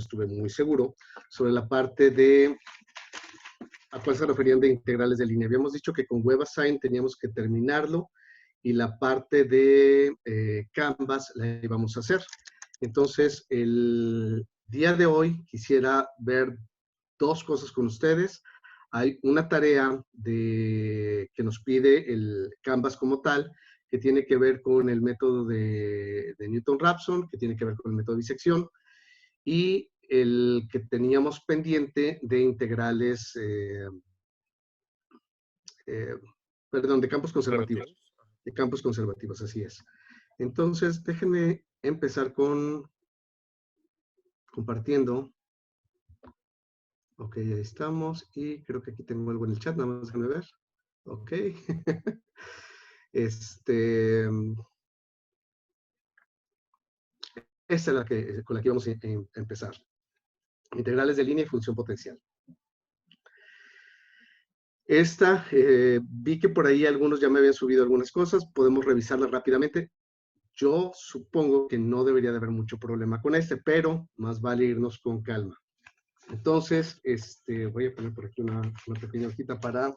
estuve muy seguro, sobre la parte de a cuál se referían de integrales de línea. Habíamos dicho que con WebAssign teníamos que terminarlo y la parte de Canvas la íbamos a hacer. Entonces, el día de hoy quisiera ver dos cosas con ustedes. Hay una tarea que nos pide el Canvas como tal, que tiene que ver con el método de Newton-Raphson, que tiene que ver con el método de disección, y el que teníamos pendiente de integrales, perdón, de campos conservativos. De campos conservativos, así es. Entonces, déjenme empezar con compartiendo. Ok, ahí estamos. Y creo que aquí tengo algo en el chat, nada más déjenme ver. Ok. Esta es con la que vamos a empezar. Integrales de línea y función potencial. Esta, vi que por ahí algunos ya me habían subido algunas cosas. Podemos revisarlas rápidamente. Yo supongo que no debería de haber mucho problema con pero más vale irnos con calma. Entonces, voy a poner por aquí una pequeña hojita para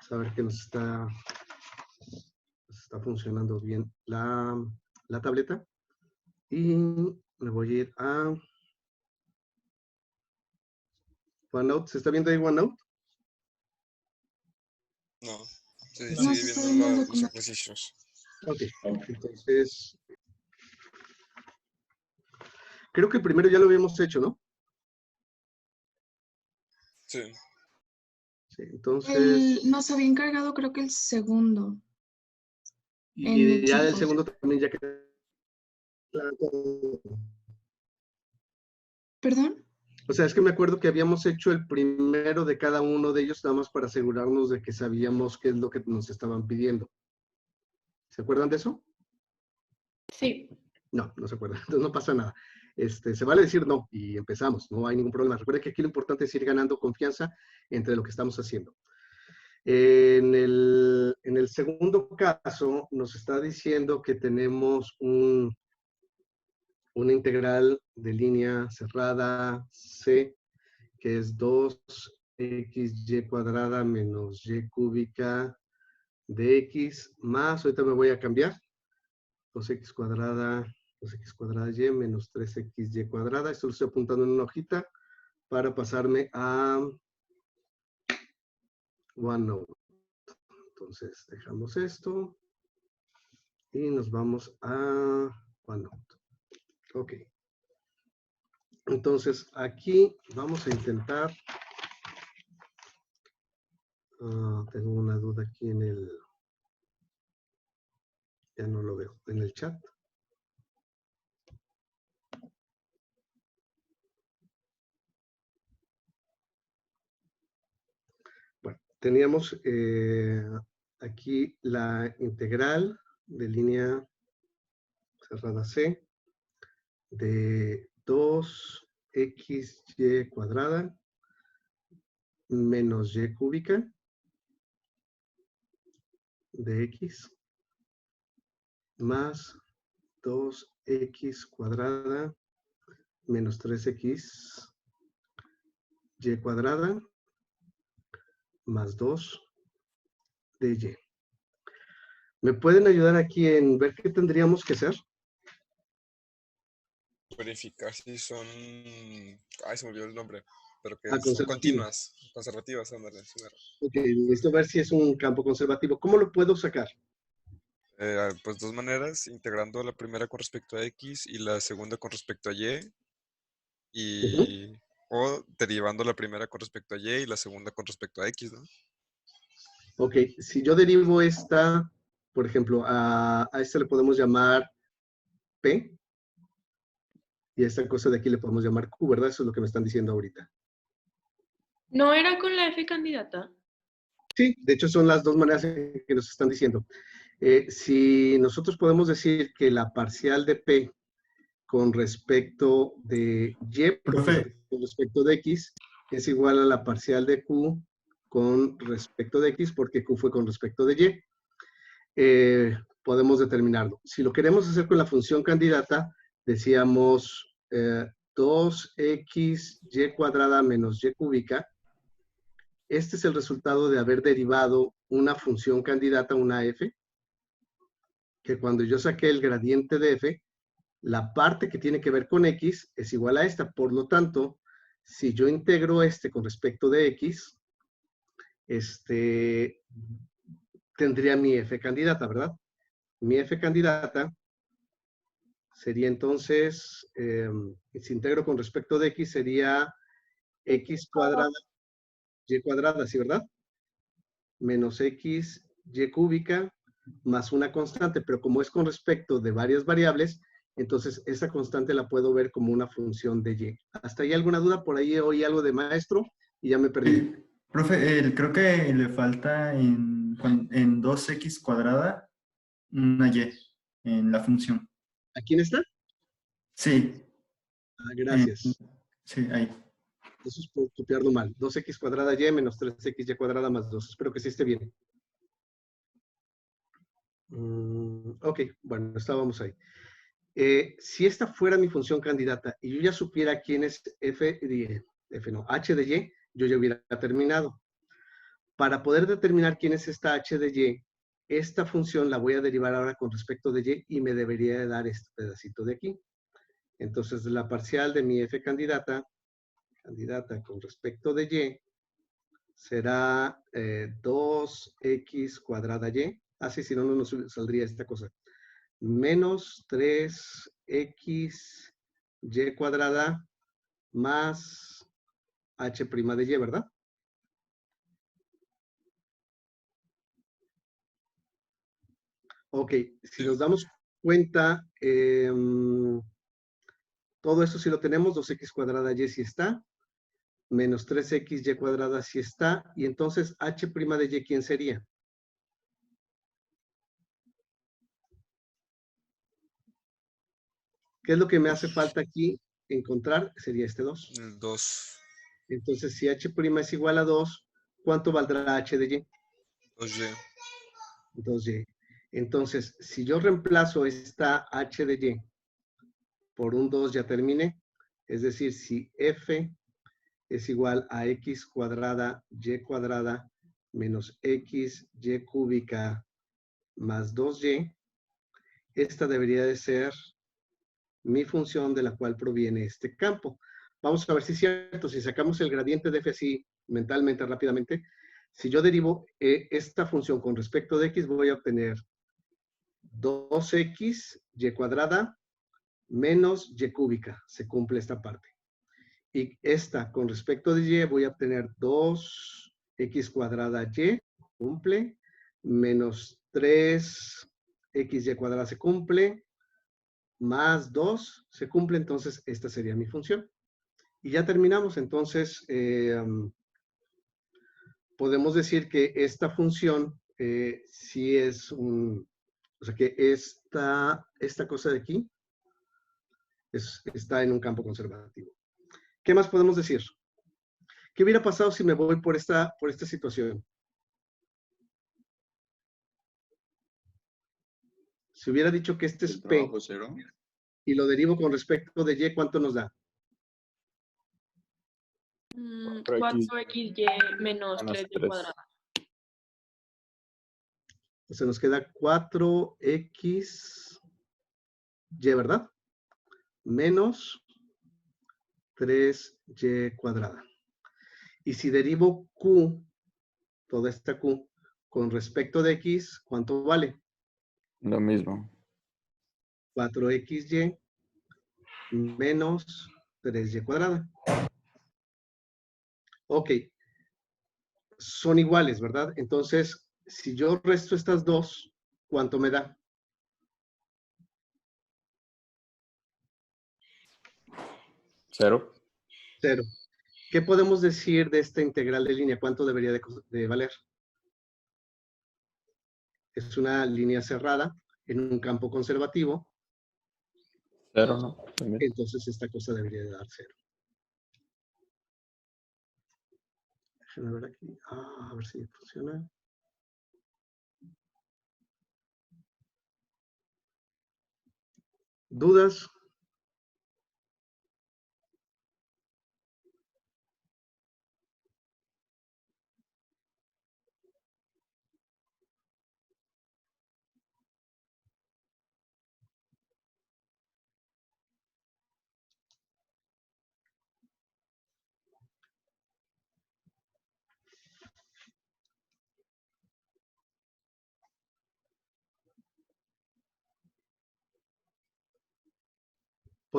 saber que nos está funcionando bien la tableta. Y me voy a ir a OneNote. ¿Se está viendo ahí OneNote? No, No, se está viendo el documento. Ok, entonces, creo que el primero ya lo habíamos hecho, ¿no? Sí. Sí, entonces... Nos había encargado, creo que el segundo. Y ya el segundo también ya queda... ¿Perdón? O sea, es que me acuerdo que habíamos hecho el primero de cada uno de ellos, nada más para asegurarnos de que sabíamos qué es lo que nos estaban pidiendo. ¿Se acuerdan de eso? Sí. No, no se acuerdan. Entonces no pasa nada. Se vale decir no y empezamos. No hay ningún problema. Recuerden que aquí lo importante es ir ganando confianza entre lo que estamos haciendo. En el segundo caso, nos está diciendo que tenemos una integral de línea cerrada C, que es 2xy cuadrada menos y cúbica de x más, ahorita me voy a cambiar, 2x cuadrada y menos 3xy cuadrada. Esto lo estoy apuntando en una hojita para pasarme a OneNote. Entonces, dejamos esto y nos vamos a OneNote. Ok. Entonces, aquí vamos a intentar... tengo una duda aquí en el... Ya no lo veo. En el chat. Bueno, teníamos aquí la integral de línea cerrada C de 2xy cuadrada menos y cúbica de x más 2x cuadrada menos 3x y cuadrada más 2 de y. ¿Me pueden ayudar aquí en ver qué tendríamos que hacer? Verificar si son... Ay, se me olvidó el nombre. Pero que son Conservativo. conservativas, ándale. Ok, necesito ver si es un campo conservativo. ¿Cómo lo puedo sacar? Pues dos maneras, integrando la primera con respecto a X y la segunda con respecto a Y, o derivando la primera con respecto a Y la segunda con respecto a X, ¿no? Ok, si yo derivo esta, por ejemplo, a esta le podemos llamar P, y a esta cosa de aquí le podemos llamar Q, ¿verdad? Eso es lo que me están diciendo ahorita. ¿No era con la F candidata? Sí, de hecho son las dos maneras en que nos están diciendo. Si nosotros podemos decir que la parcial de P con respecto de Y, con respecto de X, es igual a la parcial de Q con respecto de X, porque Q fue con respecto de Y. Podemos determinarlo. Si lo queremos hacer con la función candidata, decíamos 2xy cuadrada menos y cúbica. Este es el resultado de haber derivado una función candidata, una f, que cuando yo saqué el gradiente de f, la parte que tiene que ver con x es igual a esta. Por lo tanto, si yo integro este con respecto de x, tendría mi f candidata, ¿verdad? Mi f candidata sería entonces, si integro con respecto de x, sería x cuadrada, y cuadrada, ¿sí, verdad? Menos x, y cúbica, más una constante, pero como es con respecto de varias variables, entonces esa constante la puedo ver como una función de y. ¿Hasta ahí alguna duda? Por ahí oí algo de maestro y ya me perdí. Sí, profe, creo que le falta en 2x cuadrada una y en la función. ¿A quién está? Sí, Ah, gracias. sí, ahí. Eso es por copiarlo mal. 2x cuadrada y menos 3xy cuadrada más 2. Espero que sí esté bien. Ok, bueno, estábamos ahí. Si esta fuera mi función candidata y yo ya supiera quién es h de y, yo ya hubiera terminado. Para poder determinar quién es esta h de y, esta función la voy a derivar ahora con respecto de y me debería de dar este pedacito de aquí. Entonces, la parcial de mi f candidata con respecto de y, será 2x cuadrada y. Así, si no, no nos saldría esta cosa. Menos 3x y cuadrada más h' de y, ¿verdad? Ok, si nos damos cuenta, todo esto sí lo tenemos, 2x cuadrada y sí está, menos 3xy cuadrada sí está, y entonces h' de y, ¿quién sería? ¿Qué es lo que me hace falta aquí encontrar? Sería este 2. El 2. Entonces, si h' es igual a 2, ¿cuánto valdrá h de y? 2y. 2y. Entonces, si yo reemplazo esta h de y por un 2, ya terminé. Es decir, si f es igual a x cuadrada y cuadrada menos x y cúbica más 2y, esta debería de ser mi función de la cual proviene este campo. Vamos a ver si es cierto. Si sacamos el gradiente de f así mentalmente, rápidamente, si yo derivo esta función con respecto de x, voy a obtener 2x y cuadrada menos y cúbica. Se cumple esta parte. Y esta con respecto de y, voy a obtener 2x cuadrada y, cumple, menos 3xy cuadrada se cumple, más 2 se cumple, entonces esta sería mi función. Y ya terminamos, entonces podemos decir que esta función sí es o sea que esta cosa de aquí está en un campo conservativo. ¿Qué más podemos decir? ¿Qué hubiera pasado si me voy por esta situación? Si hubiera dicho que este es P y lo derivo con respecto de Y, ¿cuánto nos da? 4xy menos 3y cuadrada. Entonces nos queda 4xy, ¿verdad? Menos 3y cuadrada. Y si derivo q, toda esta q, con respecto de x, ¿cuánto vale? Lo mismo. 4xy menos 3y cuadrada. Ok. Son iguales, ¿verdad? Entonces, si yo resto estas dos, ¿cuánto me da? 0. 0. ¿Qué podemos decir de esta integral de línea? ¿Cuánto debería de valer? Es una línea cerrada en un campo conservativo. 0, ¿no? También. Entonces esta cosa debería de dar 0. Déjenme ver aquí. A ver si funciona. ¿Dudas?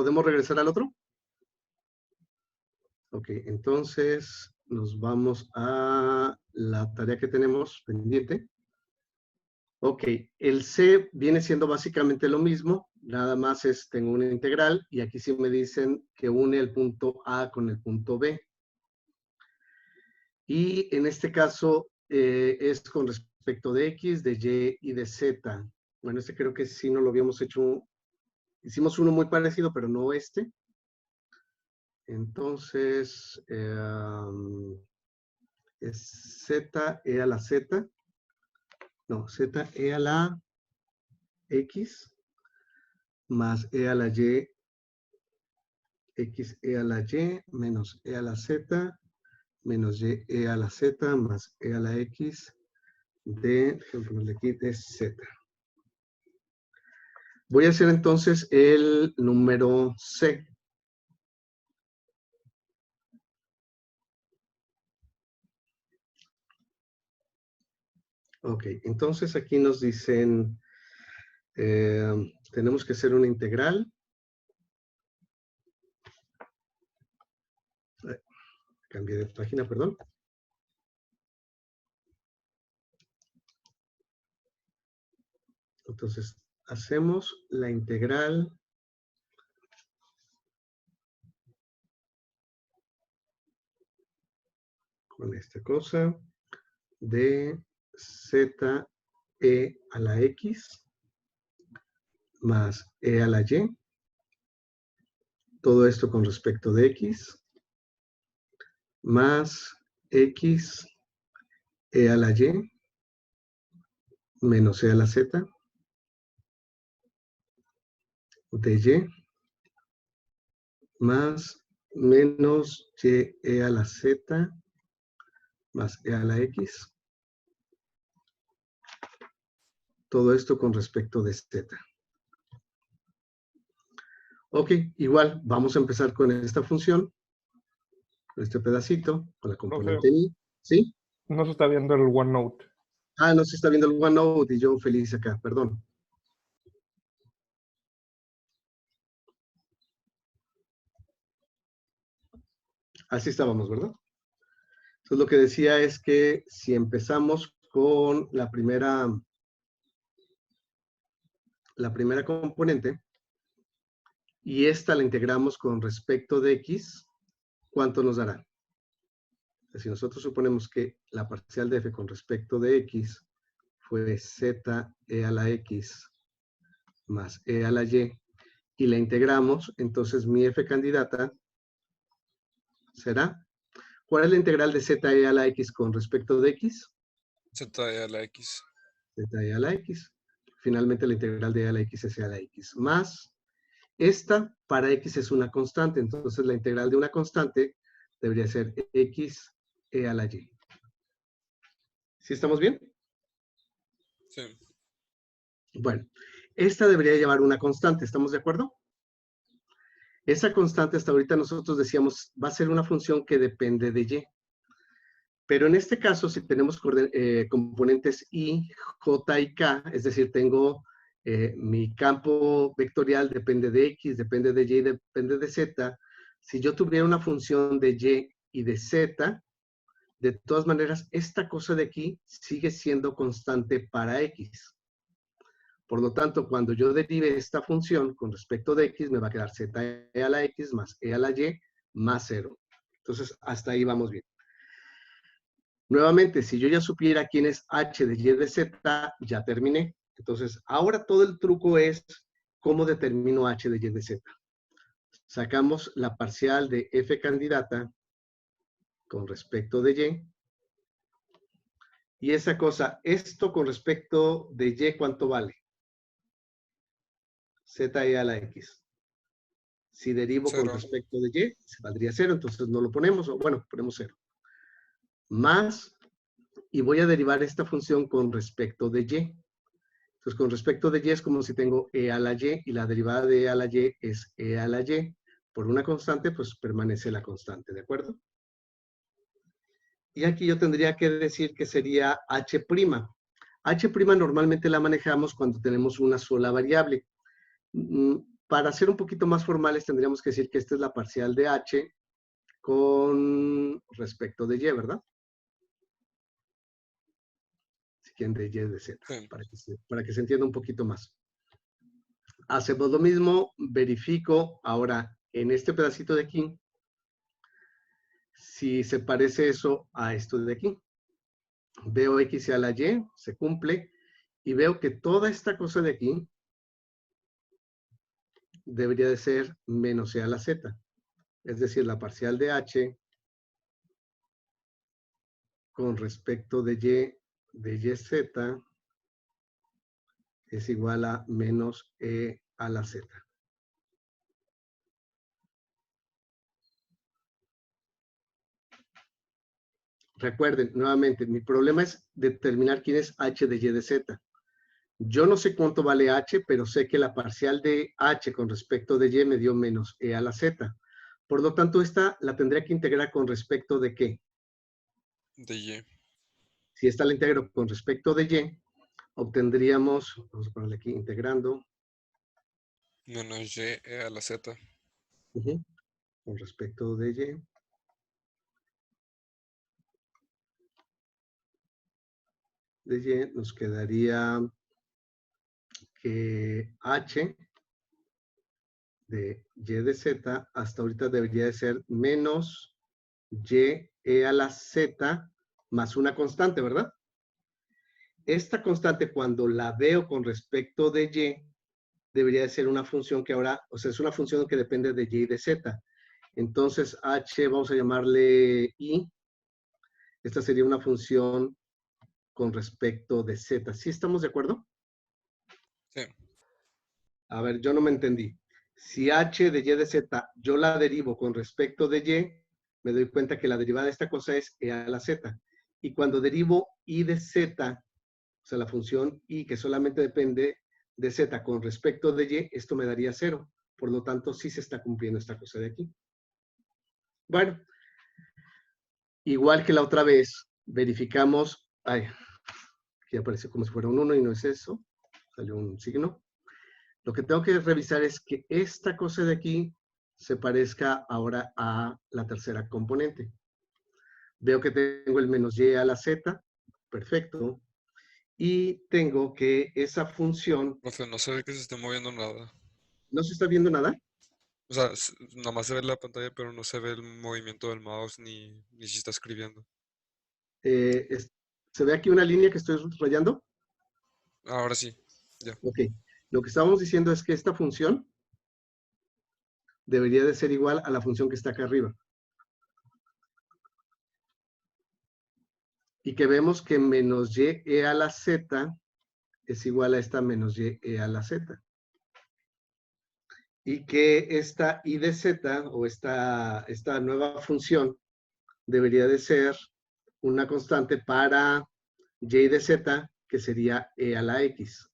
¿Podemos regresar al otro? Ok, entonces nos vamos a la tarea que tenemos pendiente. Ok, el C viene siendo básicamente lo mismo, nada más tengo una integral y aquí sí me dicen que une el punto A con el punto B. Y en este caso es con respecto de X, de Y y de Z. Bueno, este creo que sí no lo habíamos hecho, hicimos uno muy parecido, pero no este. Entonces, es Z, E a la Z. No, Z, E a la X, más E a la Y, X, E a la Y, menos E a la Z, menos Y, E a la Z, más E a la X, déjenme ponerle aquí, de Z. Voy a hacer entonces el número C. Ok, entonces aquí nos dicen, tenemos que hacer una integral. Cambié de página, perdón. Entonces, hacemos la integral con esta cosa de Z E a la X más E a la Y. Todo esto con respecto de X más X E a la Y menos E a la Z de Y más menos Y E a la Z más E a la X. Todo esto con respecto de Z. Ok, igual vamos a empezar con esta función, con este pedacito, con la componente I. ¿Sí? No se está viendo el OneNote. Ah, no se está viendo el OneNote y yo feliz acá, perdón. Así estábamos, ¿verdad? Entonces lo que decía es que si empezamos con la primera componente y esta la integramos con respecto de X, ¿cuánto nos dará? Si nosotros suponemos que la parcial de f con respecto de X fue Z e a la X más e a la Y y la integramos, entonces mi f candidata será, ¿cuál es la integral de Z e a la X con respecto de X? Z e a la X. Z e a la X. Finalmente la integral de e a la X es e a la X. Más, esta para X es una constante, entonces la integral de una constante debería ser X e a la Y. ¿Sí estamos bien? Sí. Bueno, esta debería llevar una constante, ¿estamos de acuerdo? Esa constante hasta ahorita nosotros decíamos va a ser una función que depende de Y. Pero en este caso, si tenemos componentes I, J y K, es decir, tengo mi campo vectorial depende de X, depende de Y, depende de Z. Si yo tuviera una función de Y y de Z, de todas maneras, esta cosa de aquí sigue siendo constante para X. Por lo tanto, cuando yo derive esta función con respecto de X, me va a quedar Z e a la X más E a la Y más 0. Entonces, hasta ahí vamos bien. Nuevamente, si yo ya supiera quién es H de Y de Z, ya terminé. Entonces, ahora todo el truco es cómo determino H de Y de Z. Sacamos la parcial de F candidata con respecto de Y. Y esa cosa, esto con respecto de Y, ¿cuánto vale? Z e a la X. Si derivo 0. con respecto de Y, se valdría 0, entonces no lo ponemos, o bueno, ponemos 0. Más, y voy a derivar esta función con respecto de Y. Entonces, con respecto de Y es como si tengo E a la Y, y la derivada de E a la Y es E a la Y. Por una constante, pues permanece la constante, ¿de acuerdo? Y aquí yo tendría que decir que sería H'. H' normalmente la manejamos cuando tenemos una sola variable. Para ser un poquito más formales, tendríamos que decir que esta es la parcial de h con respecto de y, ¿verdad? Si quieren, de y de z, Sí. para que se entienda un poquito más. Hacemos lo mismo, verifico ahora en este pedacito de aquí, si se parece eso a esto de aquí. Veo x a la y, se cumple, y veo que toda esta cosa de aquí debería de ser menos e a la z. Es decir, la parcial de h con respecto de yz es igual a menos e a la z. Recuerden, nuevamente, mi problema es determinar quién es h de y de z. Yo no sé cuánto vale h, pero sé que la parcial de h con respecto de y me dio menos e a la z. Por lo tanto, esta la tendría que integrar con respecto de ¿qué? De y. Si esta la integro con respecto de y, obtendríamos, vamos a ponerle aquí, integrando, Menos y a la z. con respecto de y. De y nos quedaría que h de y de z hasta ahorita debería de ser menos y e a la z más una constante, ¿verdad? Esta constante, cuando la veo con respecto de y, debería de ser una función que ahora, o sea, es una función que depende de y de z. Entonces, h, vamos a llamarle i. Esta sería una función con respecto de z. ¿Sí estamos de acuerdo? Sí. A ver, yo no me entendí. Si h de y de z yo la derivo con respecto de y, me doy cuenta que la derivada de esta cosa es e a la z. Y cuando derivo i de z, o sea, la función i que solamente depende de z con respecto de y, esto me daría 0. Por lo tanto, sí se está cumpliendo esta cosa de aquí. Bueno, igual que la otra vez, verificamos, ay, aquí apareció como si fuera un 1 y no es eso, salió un signo. Lo que tengo que revisar es que esta cosa de aquí se parezca ahora a la tercera componente. Veo que tengo el menos y a la z, perfecto. Y tengo que esa función, Profe, no se ve que se esté moviendo nada. ¿no se está viendo nada? O sea, nada más se ve la pantalla, pero no se ve el movimiento del mouse ni si está escribiendo. ¿Se ve aquí una línea que estoy subrayando? Ahora sí, ya. Ok. Lo que estábamos diciendo es que esta función debería de ser igual a la función que está acá arriba. Y que vemos que menos y e a la z es igual a esta menos y e a la z. Y que esta i de z, o esta nueva función, debería de ser una constante para y de z, que sería e a la x.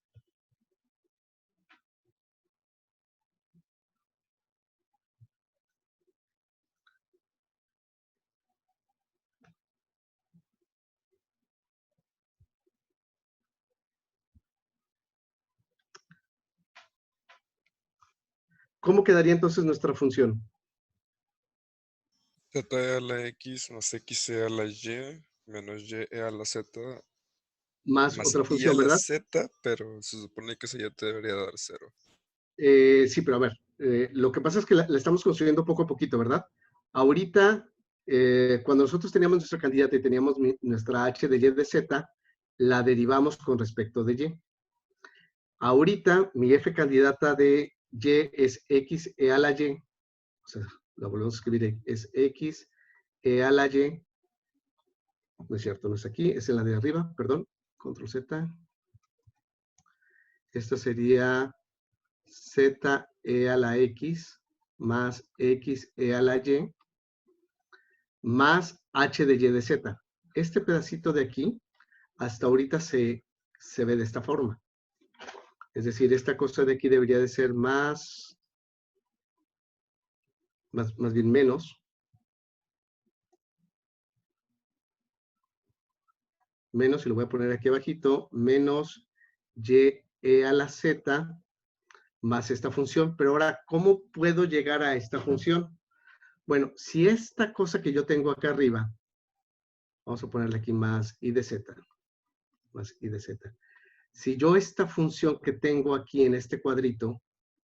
¿Cómo quedaría entonces nuestra función? Z a la x más x a la y menos y a la z Más más otra y a función, la ¿verdad? z, pero se supone que eso ya te debería dar 0. Sí, pero a ver, lo que pasa es que la estamos construyendo poco a poquito, ¿verdad? Ahorita, cuando nosotros teníamos nuestra candidata y teníamos nuestra h de y de z, la derivamos con respecto de y. Ahorita, mi f candidata de y es x e a la y, o sea, la volvemos a escribir, es x e a la y, no es cierto, no es aquí, es en la de arriba, perdón, control z. Esta sería z e a la x más x e a la y más h de y de z. Este pedacito de aquí, hasta ahorita se ve de esta forma. Es decir, esta cosa de aquí debería de ser más bien menos. Menos, y lo voy a poner aquí abajito, menos y e a la z más esta función. Pero ahora, ¿cómo puedo llegar a esta función? Bueno, si esta cosa que yo tengo acá arriba, vamos a ponerle aquí más i de z, más i de z. Si yo esta función que tengo aquí en este cuadrito,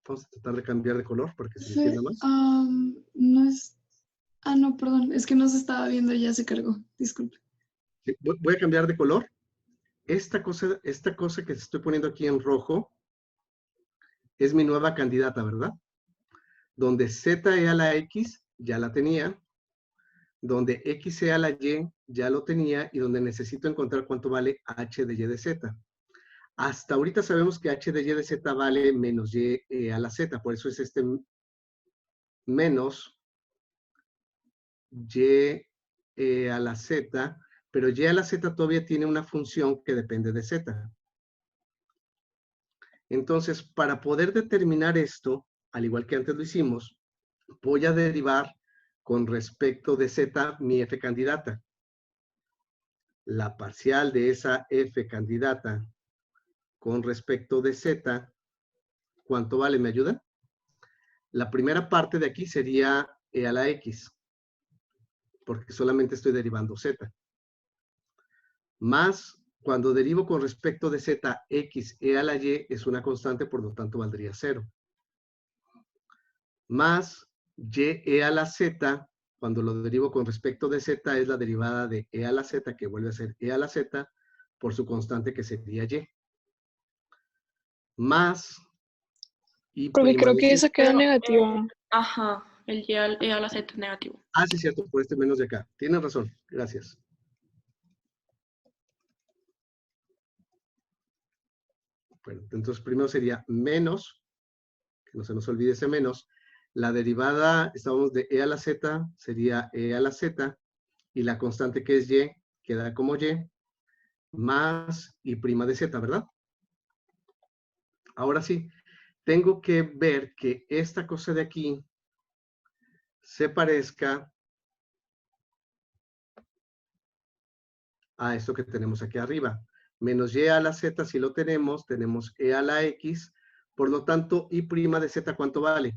vamos a tratar de cambiar de color para que se entienda más. No es... Ah, no, perdón. Es que no se estaba viendo, ya se cargó. Disculpe. Sí, voy a cambiar de color. Esta cosa que estoy poniendo aquí en rojo es mi nueva candidata, ¿verdad? Donde z a la x ya la tenía, donde x a la y ya lo tenía y donde necesito encontrar cuánto vale h de y de z. Hasta ahorita sabemos que h de y de z vale menos y a la z, por eso es este menos y a la z, pero y a la z todavía tiene una función que depende de z. Entonces, para poder determinar esto, al igual que antes lo hicimos, voy a derivar con respecto de z mi f candidata. La parcial de esa f candidata con respecto de z, ¿cuánto vale? ¿Me ayudan? La primera parte de aquí sería e a la x, porque solamente estoy derivando z. Más, cuando derivo con respecto de z, x e a la y es una constante, por lo tanto valdría 0. Más y e a la z, cuando lo derivo con respecto de z, es la derivada de e a la z, que vuelve a ser e a la z, por su constante que sería y. Más y Porque prima creo de que y. esa queda negativa. Ajá, el y a la z negativo. Ah, sí, cierto, por este menos de acá. Tienes razón, gracias. Bueno, entonces primero sería menos, que no se nos olvide ese menos. La derivada, estábamos de e a la z, sería e a la z, y la constante que es y, queda como y, más y prima de z, ¿verdad? Ahora sí, tengo que ver que esta cosa de aquí se parezca a esto que tenemos aquí arriba. Menos y a la z, si lo tenemos e a la x, por lo tanto, y prima de z, ¿cuánto vale?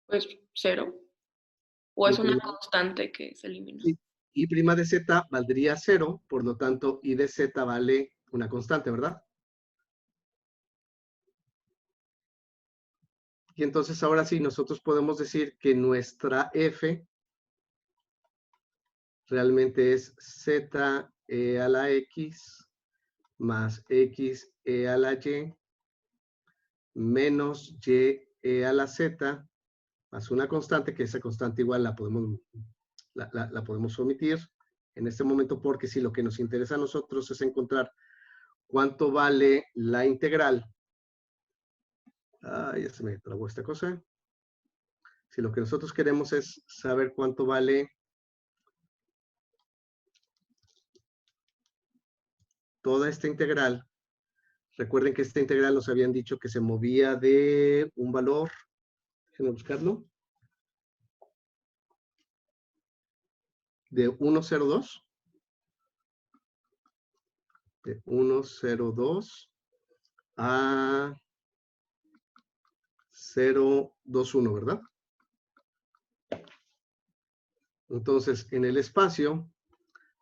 Pues 0. O Y es una prima, constante que se elimina. sí, y prima de z valdría 0, por lo tanto, y de z vale una constante, ¿verdad? Y entonces ahora sí, nosotros podemos decir que nuestra f realmente es z e a la x más x e a la y menos y e a la z más una constante, que esa constante igual la podemos omitir en este momento, porque si lo que nos interesa a nosotros es encontrar cuánto vale la integral. Ya se me trabó esta cosa. Si lo que nosotros queremos es saber cuánto vale toda esta integral, recuerden que esta integral nos habían dicho que se movía de un valor, déjenme buscarlo, de 1,02, de 1,02 a 0,21, ¿verdad? Entonces, en el espacio,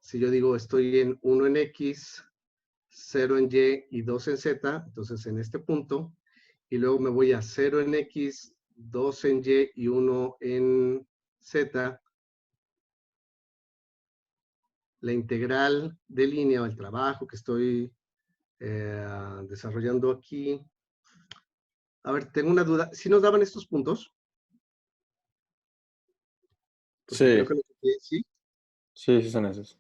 si yo digo estoy en 1 en X, 0 en Y y 2 en Z, entonces en este punto, y luego me voy a 0 en X, 2 en Y y 1 en Z, la integral de línea o el trabajo que estoy desarrollando aquí. A ver, tengo una duda. ¿Sí nos daban estos puntos? Porque Sí, creo que sí. sí son esos.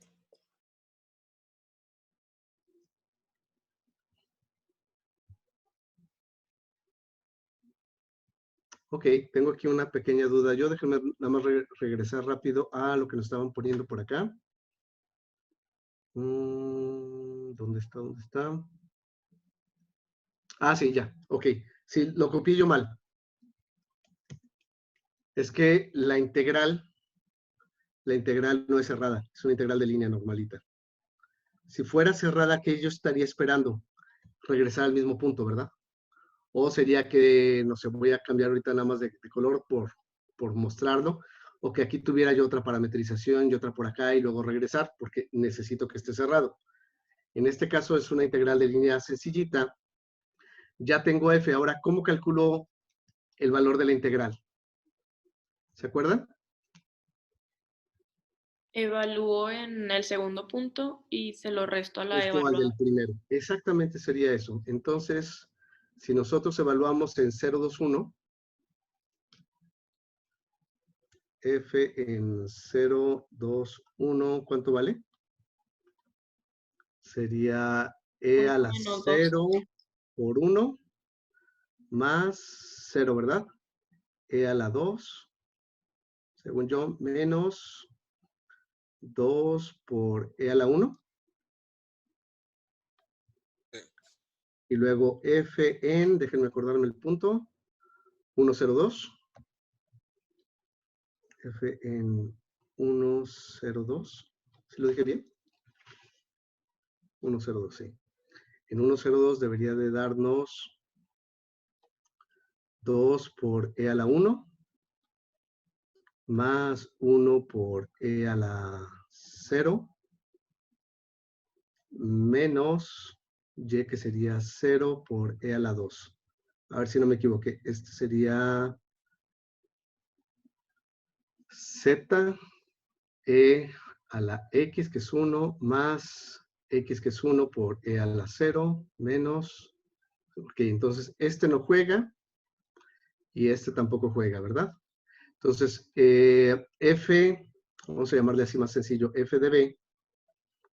Ok, tengo aquí una pequeña duda. Yo déjenme nada más regresar rápido a lo que nos estaban poniendo por acá. ¿Dónde está? ¿Dónde está? Ah, sí, ya. Ok. Sí, lo copié yo mal. Es que la integral no es cerrada. Es una integral de línea normalita. Si fuera cerrada, ¿qué yo estaría esperando? Regresar al mismo punto, ¿verdad? O sería que, no sé, voy a cambiar ahorita nada más de color por mostrarlo, o que aquí tuviera yo otra parametrización y otra por acá y luego regresar, porque necesito que esté cerrado. En este caso es una integral de línea sencillita. Ya tengo f. Ahora, ¿cómo calculo el valor de la integral? ¿Se acuerdan? Evalúo en el segundo punto y se lo resto a la Esto al del evaluada. primero. Exactamente sería eso. Entonces, si nosotros evaluamos en 0,21, f en 0,21, ¿cuánto vale? Sería e a la 0 por 1 más 0, ¿verdad? E a la 2, según yo, menos 2 por e a la 1. Sí. Y luego f en, déjenme acordarme el punto, 1,02. F en 1,02. ¿Sí lo dije bien? 1,02, sí. En 1,02 debería de darnos 2 por e a la 1 más 1 por e a la 0 menos y, que sería 0 por e a la 2. A ver si no me equivoqué. Este sería z e a la x, que es 1, más x, que es 1 por e a la 0 menos... Ok, entonces este no juega y este tampoco juega, ¿verdad? Entonces, f, vamos a llamarle así más sencillo, f de b,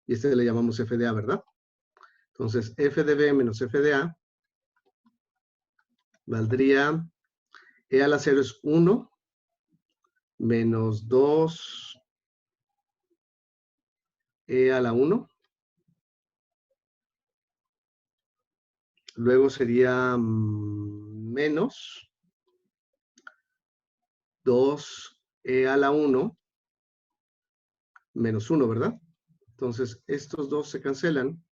y este le llamamos f de a, ¿verdad? Entonces, f de b menos f de a valdría, e a la 0 es 1, menos 2 e a la 1. Luego sería menos 2 e a la 1 menos 1, ¿verdad? Entonces, estos dos se cancelan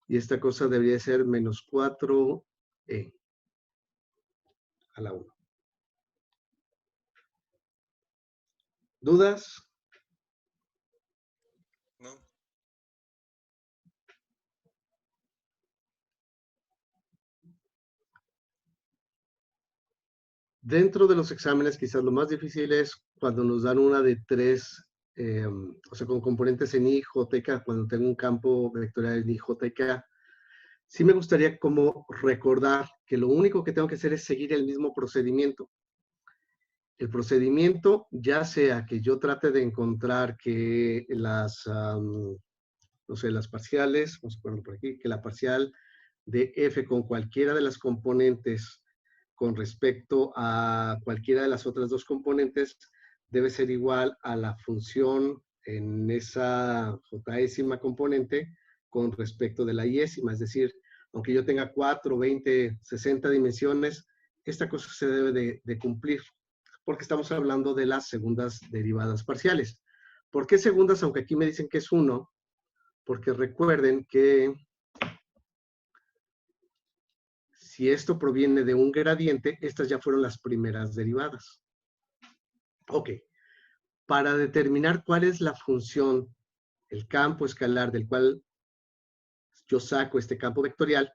y esta cosa debería ser menos 4e a la 1. ¿Dudas? ¿No? Dentro de los exámenes, quizás lo más difícil es cuando nos dan una de 3, o sea, con componentes en I, J y K, cuando tengo un campo vectorial en I, J y K. Sí me gustaría como recordar que lo único que tengo que hacer es seguir el mismo procedimiento. El procedimiento, ya sea que yo trate de encontrar que las, no sé, las parciales, vamos a ponerlo por aquí, que la parcial de f con cualquiera de las componentes con respecto a cualquiera de las otras dos componentes debe ser igual a la función en esa jésima componente con respecto de la iésima. Es decir, aunque yo tenga 4, 20, 60 dimensiones, esta cosa se debe de cumplir, porque estamos hablando de las segundas derivadas parciales. ¿Por qué segundas? Aunque aquí me dicen que es 1, porque recuerden que si esto proviene de un gradiente, estas ya fueron las primeras derivadas. Ok. Para determinar cuál es la función, el campo escalar del cual yo saco este campo vectorial,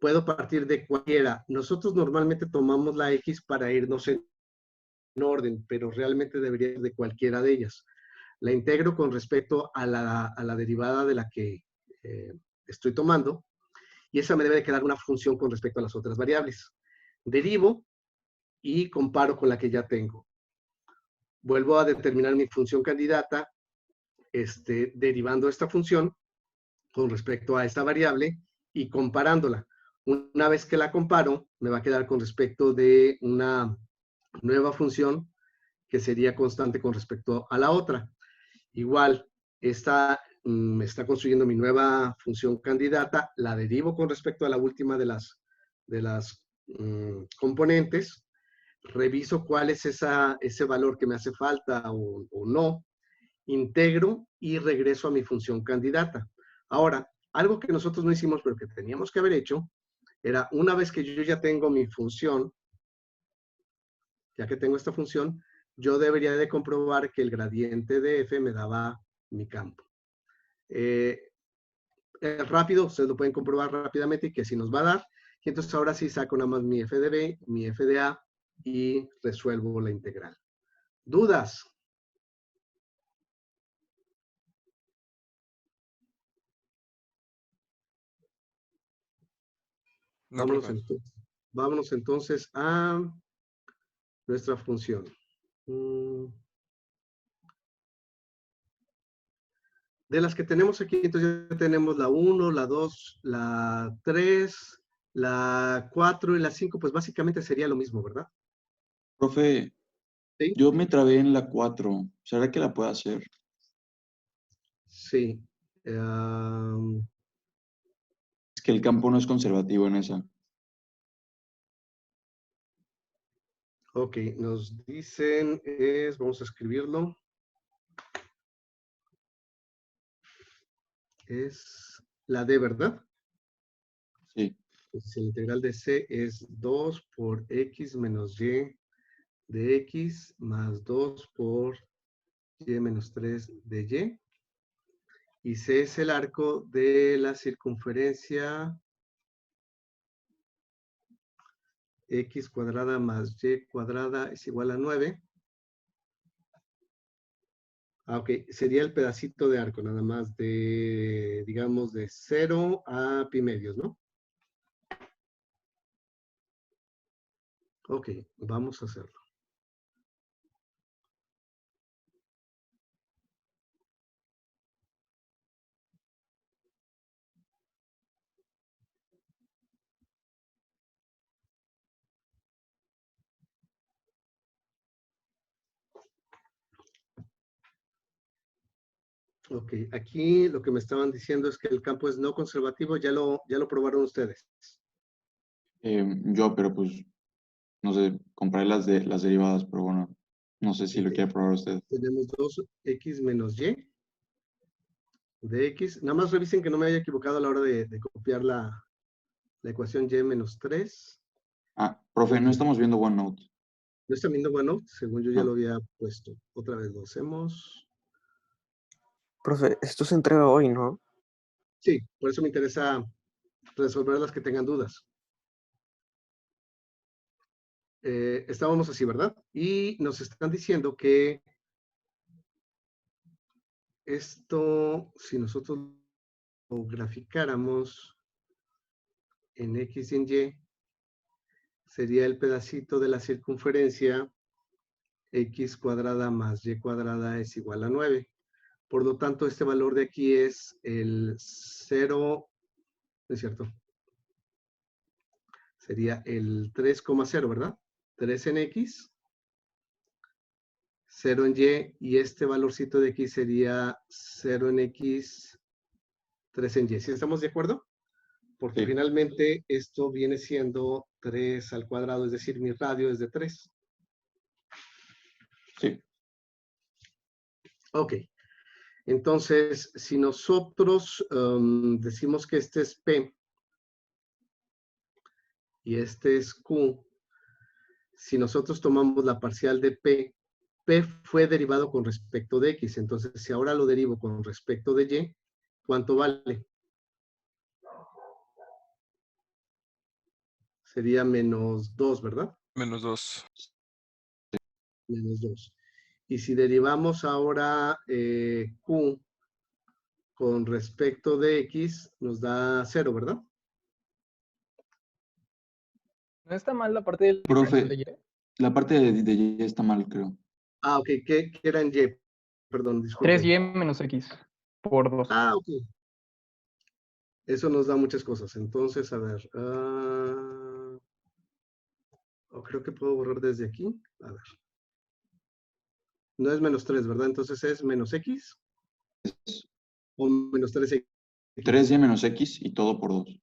puedo partir de cualquiera. Nosotros normalmente tomamos la X para irnos en orden, pero realmente debería ir de cualquiera de ellas. La integro con respecto a la derivada de la que estoy tomando, y esa me debe de quedar una función con respecto a las otras variables. Derivo y comparo con la que ya tengo. Vuelvo a determinar mi función candidata, derivando esta función con respecto a esta variable y comparándola. Una vez que la comparo, me va a quedar con respecto de una nueva función que sería constante con respecto a la otra. Igual, esta me está construyendo mi nueva función candidata, la derivo con respecto a la última de las componentes, reviso cuál es ese valor que me hace falta o no, integro y regreso a mi función candidata. Ahora, algo que nosotros no hicimos, pero que teníamos que haber hecho, Era una vez que yo ya tengo mi función, ya que tengo esta función, yo debería de comprobar que el gradiente de f me daba mi campo. Rápido, ustedes lo pueden comprobar rápidamente y que sí nos va a dar. Y entonces ahora sí saco nada más mi f de b, mi f de a y resuelvo la integral. ¿Dudas? No, Vámonos, profe. vámonos entonces a nuestra función. De las que tenemos aquí, entonces ya tenemos la 1, la 2, la 3, la 4 y la 5, pues básicamente sería lo mismo, ¿verdad? Profe, Sí. yo me trabé en la 4. ¿Será que la puedo hacer? Sí. Es que el campo no es conservativo en esa. Ok, nos dicen, vamos a escribirlo. Es la D, ¿verdad? Sí. Pues la integral de C es 2 por X menos Y de X más 2 por Y menos 3 de Y. Y C es el arco de la circunferencia X cuadrada más Y cuadrada es igual a 9. Ah, ok, sería el pedacito de arco, nada más de, digamos, de 0 a pi medios, ¿no? Ok, vamos a hacerlo. Ok, aquí lo que me estaban diciendo es que el campo es no conservativo, ya lo probaron ustedes. Pero pues, no sé, compré las derivadas, pero bueno, no sé si lo Ok, quiere probar usted. tenemos 2x menos y de x. Nada más revisen que no me haya equivocado a la hora de copiar la ecuación y menos 3. Ah, profe, no estamos viendo OneNote. ¿No está viendo? Bueno, según yo ya No. lo había puesto. Otra vez lo hacemos. Profe, esto se entrega hoy, ¿no? Sí, por eso me interesa resolver las que tengan dudas. Estábamos así, ¿verdad? Y nos están diciendo que esto, si nosotros lo graficáramos en X y en Y, sería el pedacito de la circunferencia X cuadrada más Y cuadrada es igual a 9. Por lo tanto, este valor de aquí es el 0, ¿no es cierto? Sería el 3,0, ¿verdad? 3 en X, 0 en Y este valorcito de aquí sería 0 en X, 3 en Y. ¿Sí estamos de acuerdo? Porque Sí. finalmente esto viene siendo 3 al cuadrado, es decir, mi radio es de 3. Sí. Ok. Entonces, si nosotros decimos que este es P y este es Q, si nosotros tomamos la parcial de P, P fue derivado con respecto de X. Entonces, si ahora lo derivo con respecto de Y, ¿cuánto vale? Sería menos 2, ¿verdad? Menos 2. Menos 2. Y si derivamos ahora Q con respecto de X, nos da 0, ¿verdad? ¿No está mal la parte del diferencial de Profe, Y? la parte de Y está mal, creo. Ah, ok. ¿Qué era en Y? Perdón, disculpe. 3y menos x por 2. Ah, ok. Eso nos da muchas cosas. Entonces, a ver. Creo que puedo borrar desde aquí. A ver. No es menos 3, ¿verdad? Entonces es menos X o menos 3X. 3y menos x y todo por 2.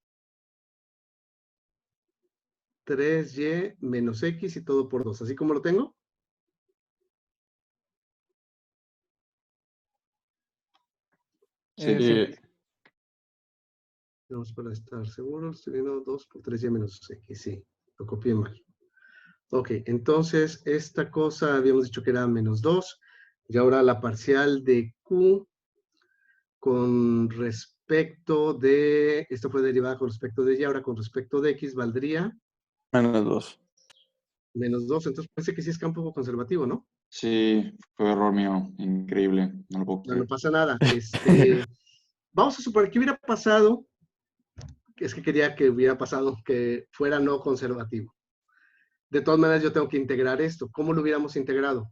3Y menos X y todo por 2. ¿Así como lo tengo? Sí. Sí. Vamos para estar seguros. Estoy viendo 2 por 3y menos x. Sí, lo copié mal. Ok, entonces esta cosa habíamos dicho que era menos 2. Y ahora la parcial de q con respecto de, esto fue derivada con respecto de y, ahora con respecto de x valdría Menos 2. menos 2. Entonces parece que sí es campo conservativo, ¿no? Sí, fue error mío. Increíble. No lo puedo No, creer. no pasa nada. Vamos a suponer que hubiera pasado, es que quería que hubiera pasado que fuera no conservativo. De todas maneras, yo tengo que integrar esto. ¿Cómo lo hubiéramos integrado?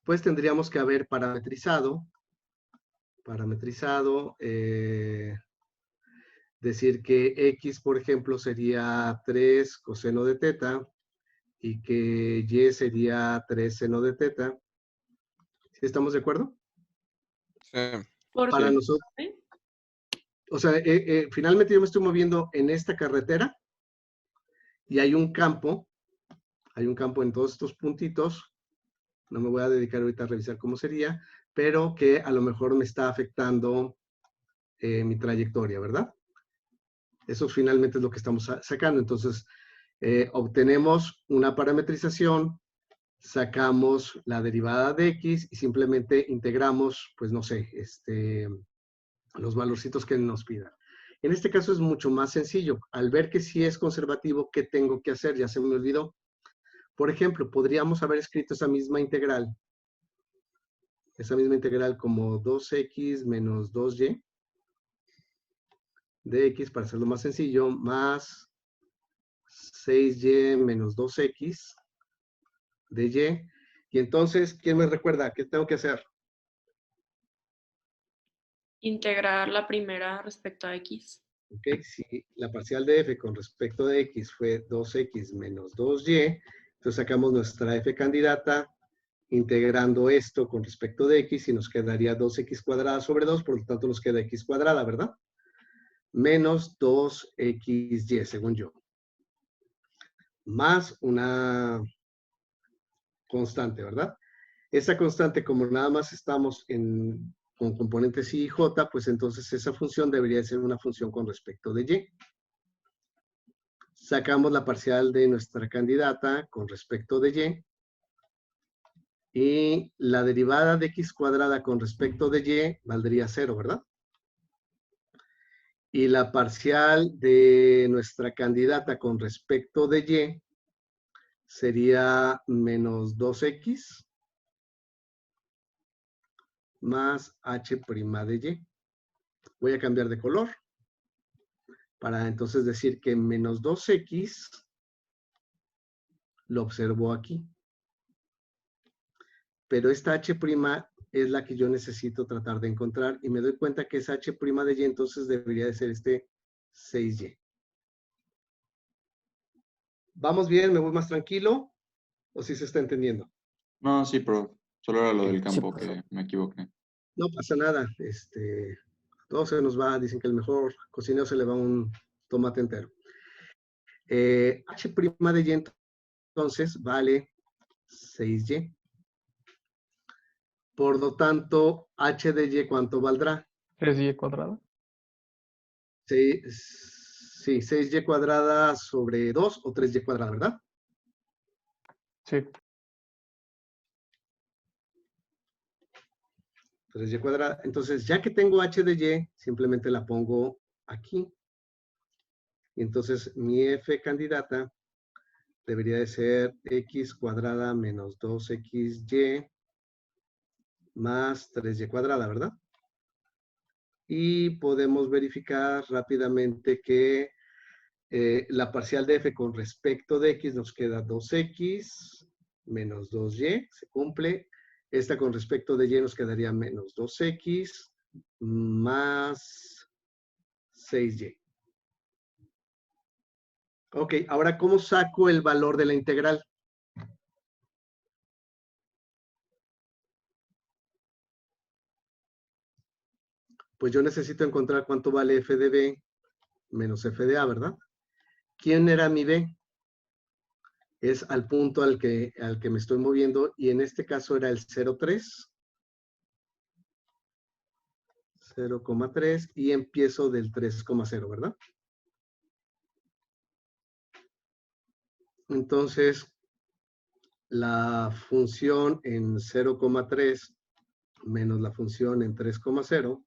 Pues tendríamos que haber parametrizado, decir que x, por ejemplo, sería 3 coseno de teta y que y sería 3 seno de teta. ¿Sí estamos de acuerdo? Sí. ¿Por Para qué? nosotros, o sea, finalmente yo me estoy moviendo en esta carretera y hay un campo en todos estos puntitos. No me voy a dedicar ahorita a revisar cómo sería, pero que a lo mejor me está afectando mi trayectoria, ¿verdad? Eso finalmente es lo que estamos sacando. Entonces, obtenemos una parametrización, sacamos la derivada de x y simplemente integramos, pues no sé, los valorcitos que nos pidan. En este caso es mucho más sencillo. Al ver que sí es conservativo, ¿qué tengo que hacer? Ya se me olvidó. Por ejemplo, podríamos haber escrito esa misma integral como 2x menos 2y de x, para hacerlo más sencillo, más 6y menos 2x de y. Y entonces, ¿quién me recuerda? ¿Qué tengo que hacer? Integrar la primera respecto a x. Ok, si la parcial de f con respecto de x fue 2x menos 2y, entonces sacamos nuestra f candidata integrando esto con respecto de x y nos quedaría 2x cuadrada sobre 2, por lo tanto nos queda x cuadrada, ¿verdad? Menos 2xy, según yo. Más una constante, ¿verdad? Esa constante, como nada más estamos con componentes y j, pues entonces esa función debería ser una función con respecto de y. Sacamos la parcial de nuestra candidata con respecto de y. Y la derivada de x cuadrada con respecto de y valdría 0, ¿verdad? Y la parcial de nuestra candidata con respecto de y sería menos 2x más h' de y. Voy a cambiar de color para entonces decir que menos 2x lo observo aquí. Pero esta h' es la que yo necesito tratar de encontrar y me doy cuenta que es h' de y, entonces debería de ser este 6y. ¿Vamos bien? ¿Me voy más tranquilo? ¿O si se está entendiendo? No, sí, pero solo era lo del Sí, campo profe. que me equivoqué. No pasa nada. Todo se nos va. Dicen que el mejor cocinero se le va un tomate entero. H' de y entonces vale 6y. Por lo tanto, h de y, ¿cuánto valdrá? 3y cuadrada. Sí, 6y cuadrada sobre 2 o 3y cuadrada, ¿verdad? Sí. 3y cuadrada. Entonces, ya que tengo h de y, simplemente la pongo aquí. Y entonces, mi f candidata debería de ser x cuadrada menos 2xy más 3y cuadrada, ¿verdad? Y podemos verificar rápidamente que la parcial de f con respecto de x nos queda 2x menos 2y, se cumple. Esta con respecto de y nos quedaría menos 2x más 6y. Ok, ahora, ¿cómo saco el valor de la integral? Pues yo necesito encontrar cuánto vale f de b menos f de a, ¿verdad? ¿Quién era mi b? Es al punto al que me estoy moviendo y en este caso era el 0,3. 0,3 y empiezo del 3,0, ¿verdad? Entonces, la función en 0,3 menos la función en 3,0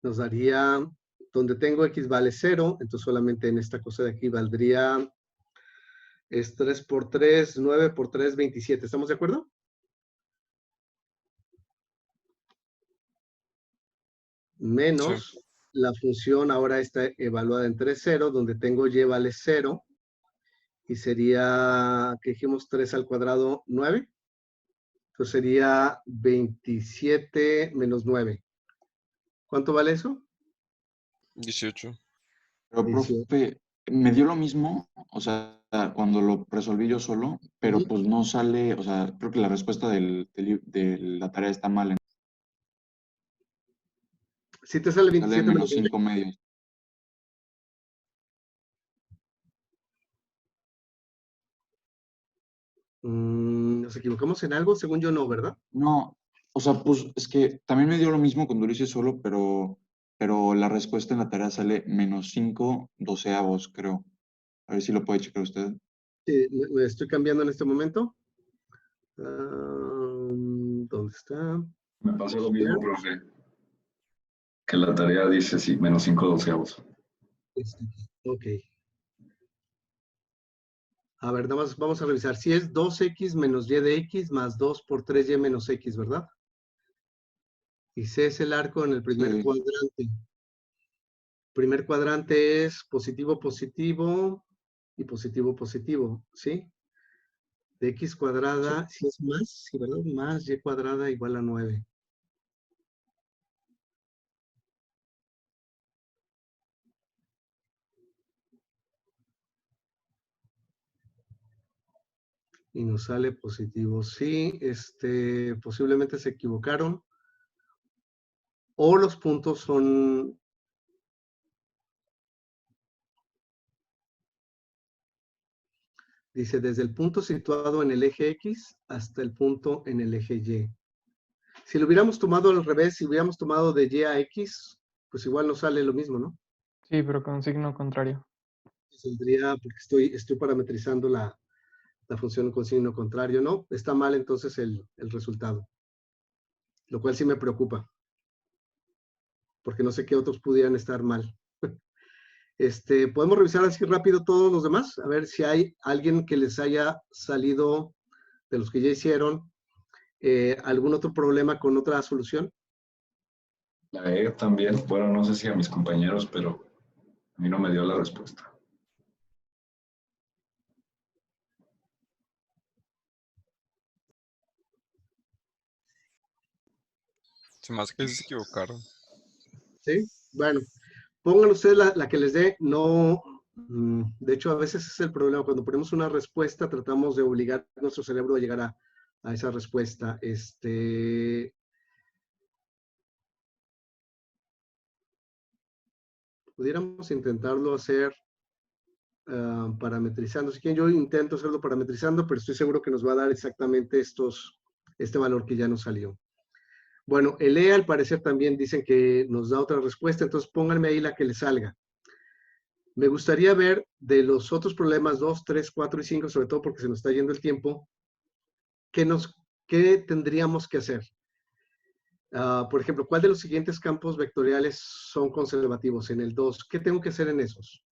nos daría, donde tengo x vale 0, entonces solamente en esta cosa de aquí valdría, es 3 por 3, 9 por 3, 27. ¿Estamos de acuerdo? Menos la función ahora está evaluada en 3,0, donde tengo y vale 0, y sería, ¿qué dijimos? 3 al cuadrado, 9. Entonces sería 27 menos 9. ¿Cuánto vale eso? 18. Pero, 18. profe, me dio lo mismo, o sea, cuando lo resolví yo solo, pero Ujú. pues no sale, o sea, creo que la respuesta de la tarea está mal. Si te sale Sale 27 menos menos 9. 5 medios. ¿Nos equivocamos en algo? Según yo no, ¿verdad? No, o sea, pues es que también me dio lo mismo cuando lo hice solo, pero la respuesta en la tarea sale menos 5 doceavos, creo. A ver si lo puede checar usted. Sí, me estoy cambiando en este momento. ¿Dónde está? Me pasó lo mismo, profe, que la tarea dice sí, menos 5 doceavos. Ok. A ver, nada más vamos a revisar. Si es 2x menos y de x más 2 por 3y menos x, ¿verdad? Y C es el arco en el primer Sí. cuadrante. Primer cuadrante es positivo, positivo y positivo, positivo, ¿sí? De x cuadrada, si es más, sí, ¿verdad? Más y cuadrada igual a 9. Y nos sale positivo. Sí, posiblemente se equivocaron. O los puntos son... Dice, desde el punto situado en el eje X hasta el punto en el eje Y. Si lo hubiéramos tomado al revés, si hubiéramos tomado de Y a X, pues igual nos sale lo mismo, ¿no? Sí, pero con signo contrario. Saldría, porque estoy parametrizando la función con signo contrario, ¿no? Está mal entonces el resultado. Lo cual sí me preocupa. Porque no sé qué otros pudieran estar mal. ¿Podemos revisar así rápido todos los demás? A ver si hay alguien que les haya salido, de los que ya hicieron, algún otro problema con otra solución. La E también, bueno, no sé si a mis compañeros, pero a mí no me dio la respuesta. Se me hace que se equivocaron. ¿Sí? Bueno, pongan ustedes la que les dé. No, de hecho, a veces es el problema. Cuando ponemos una respuesta, tratamos de obligar a nuestro cerebro a llegar a esa respuesta. Pudiéramos intentarlo hacer parametrizando. Si quieren, yo intento hacerlo parametrizando, pero estoy seguro que nos va a dar exactamente este valor que ya nos salió. Bueno, el E al parecer también dicen que nos da otra respuesta, entonces pónganme ahí la que les salga. Me gustaría ver de los otros problemas 2, 3, 4 y 5, sobre todo porque se nos está yendo el tiempo, ¿qué tendríamos que hacer? Por ejemplo, ¿cuál de los siguientes campos vectoriales son conservativos? En el 2, ¿qué tengo que hacer en esos?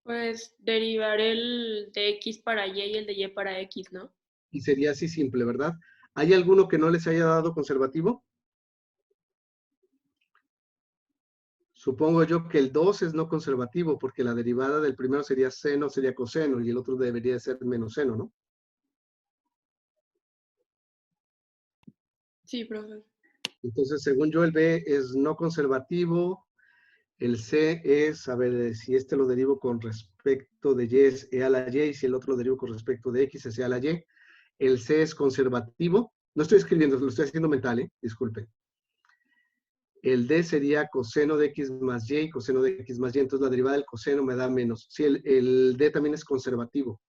Pues derivar el de X para Y y el de Y para X, ¿no? Y sería así simple, ¿verdad? ¿Hay alguno que no les haya dado conservativo? Supongo yo que el 2 es no conservativo, porque la derivada del primero sería seno, sería coseno, y el otro debería ser menos seno, ¿no? Sí, profe. Entonces, según yo, el B es no conservativo. El C es, a ver, si este lo derivo con respecto de Y es E a la Y, y si el otro lo derivo con respecto de X es E a la Y. El C es conservativo. No estoy escribiendo, lo estoy haciendo mental, disculpe. El D sería coseno de X más Y, coseno de X más Y. Entonces, la derivada del coseno me da menos. Sí, el D también es conservativo.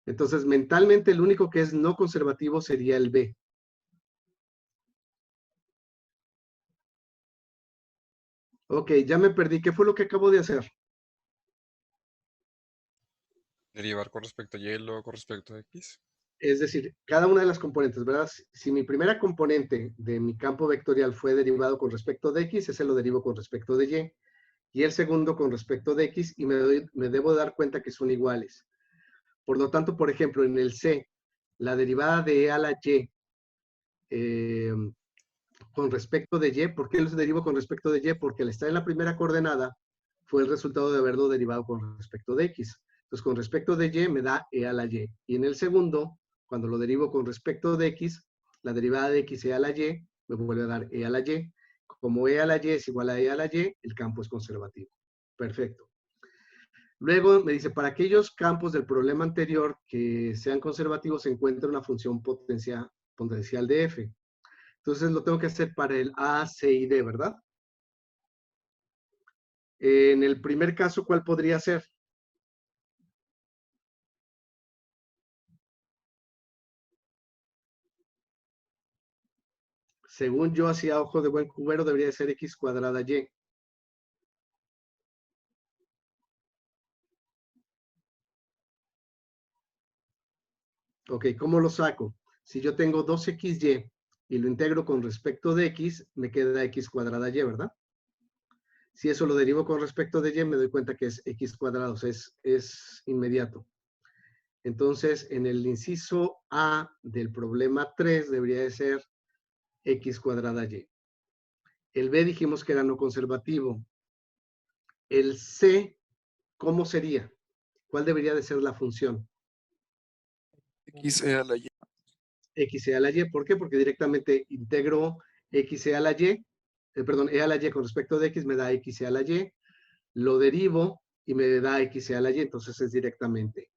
Entonces, mentalmente, el único que es no conservativo sería el B. Ok, ya me perdí. ¿Qué fue lo que acabo de hacer? Derivar con respecto a y, luego con respecto a x. Es decir, cada una de las componentes, ¿verdad? Si mi primera componente de mi campo vectorial fue derivado con respecto de x, ese lo derivo con respecto de y. Y el segundo con respecto de x, y me debo dar cuenta que son iguales. Por lo tanto, por ejemplo, en el C, la derivada de e a la y con respecto de y, ¿por qué los derivo con respecto de y? Porque al estar en la primera coordenada fue el resultado de haberlo derivado con respecto de x. Entonces, con respecto de y me da e a la y. Y en el segundo, cuando lo derivo con respecto de x, la derivada de x e a la y me vuelve a dar e a la y. Como e a la y es igual a e a la y, el campo es conservativo. Perfecto. Luego me dice, para aquellos campos del problema anterior que sean conservativos, se encuentra una función potencial de f. Entonces lo tengo que hacer para el A, C y D, ¿verdad? En el primer caso, ¿cuál podría ser? Según yo, hacia ojo de buen cubero, debería ser x cuadrada y. Ok, ¿cómo lo saco? Si yo tengo 2xy y lo integro con respecto de x, me queda x cuadrada y, ¿verdad? Si eso lo derivo con respecto de y, me doy cuenta que es x cuadrado, o sea, es inmediato. Entonces, en el inciso A del problema 3 debería de ser x cuadrada y. El B dijimos que era no conservativo. El C, ¿cómo sería? ¿Cuál debería de ser la función? X e a la y. X e a la y. ¿Por qué? Porque directamente integro x e a la y, perdón, e a la y con respecto de x me da x e a la y, lo derivo y me da x e a la y, entonces es directamente.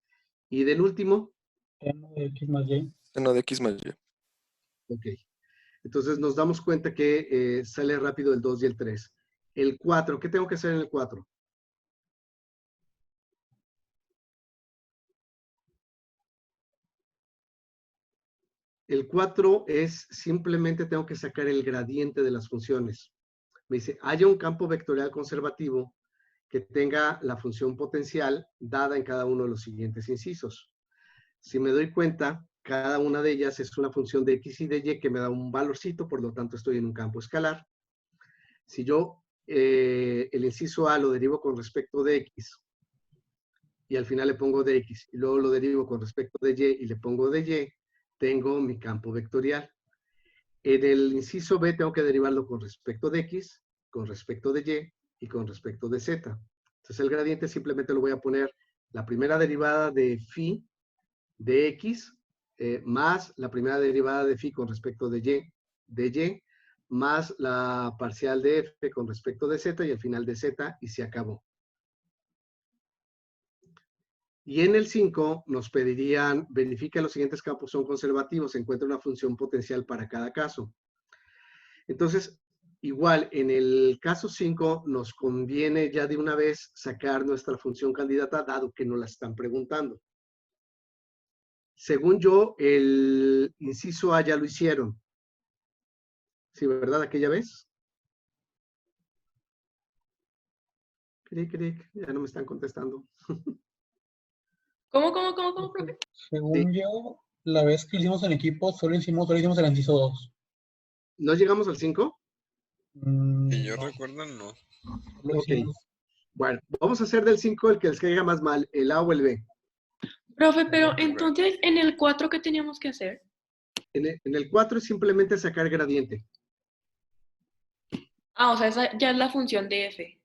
Y del último, Seno de x más y. Seno de x más y. ok. Entonces nos damos cuenta que sale rápido el 2 y el 3. El 4, ¿qué tengo que hacer en el 4? El 4 es simplemente tengo que sacar el gradiente de las funciones. Me dice, haya un campo vectorial conservativo que tenga la función potencial dada en cada uno de los siguientes incisos. Si me doy cuenta, cada una de ellas es una función de x y de y que me da un valorcito, por lo tanto estoy en un campo escalar. Si yo el inciso A lo derivo con respecto de x y al final le pongo de x y luego lo derivo con respecto de y y le pongo de y, tengo mi campo vectorial. En el inciso B tengo que derivarlo con respecto de x, con respecto de y con respecto de z. Entonces el gradiente simplemente lo voy a poner la primera derivada de phi de x más la primera derivada de phi con respecto de y, más la parcial de f con respecto de z y al final de z y se acabó. Y en el 5 nos pedirían, verifica los siguientes campos son conservativos, encuentra una función potencial para cada caso. Entonces, igual, en el caso 5 nos conviene ya de una vez sacar nuestra función candidata, dado que nos la están preguntando. Según yo, el inciso A ya lo hicieron. ¿Sí, verdad? Aquella vez. Cric, ya no me están contestando. ¿Cómo, profe? Según yo, la vez que hicimos en equipo, solo hicimos el inciso 2. ¿No llegamos al 5? Que yo recuerdo, no. Ok. Bueno, vamos a hacer del 5 el que les caiga más mal, el A o el B. Profe, pero entonces, ¿en el 4 qué teníamos que hacer? En el 4 es simplemente sacar gradiente. Ah, o sea, esa ya es la función de f.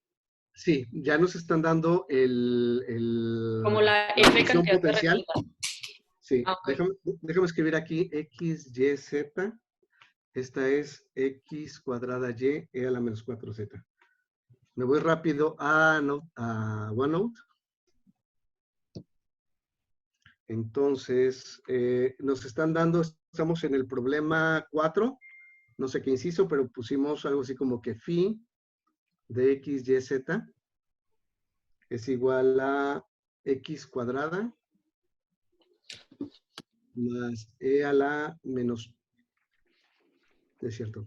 Sí, ya nos están dando Como la f función cantidad potencial. de representación. Sí, Ah, okay. déjame escribir aquí x, y, z. Esta es x cuadrada y, e a la menos 4z. Me voy rápido a OneNote. Entonces, nos están dando, estamos en el problema 4, no sé qué inciso, pero pusimos algo así como que phi de x, y, z es igual a x cuadrada más e a la menos, es cierto.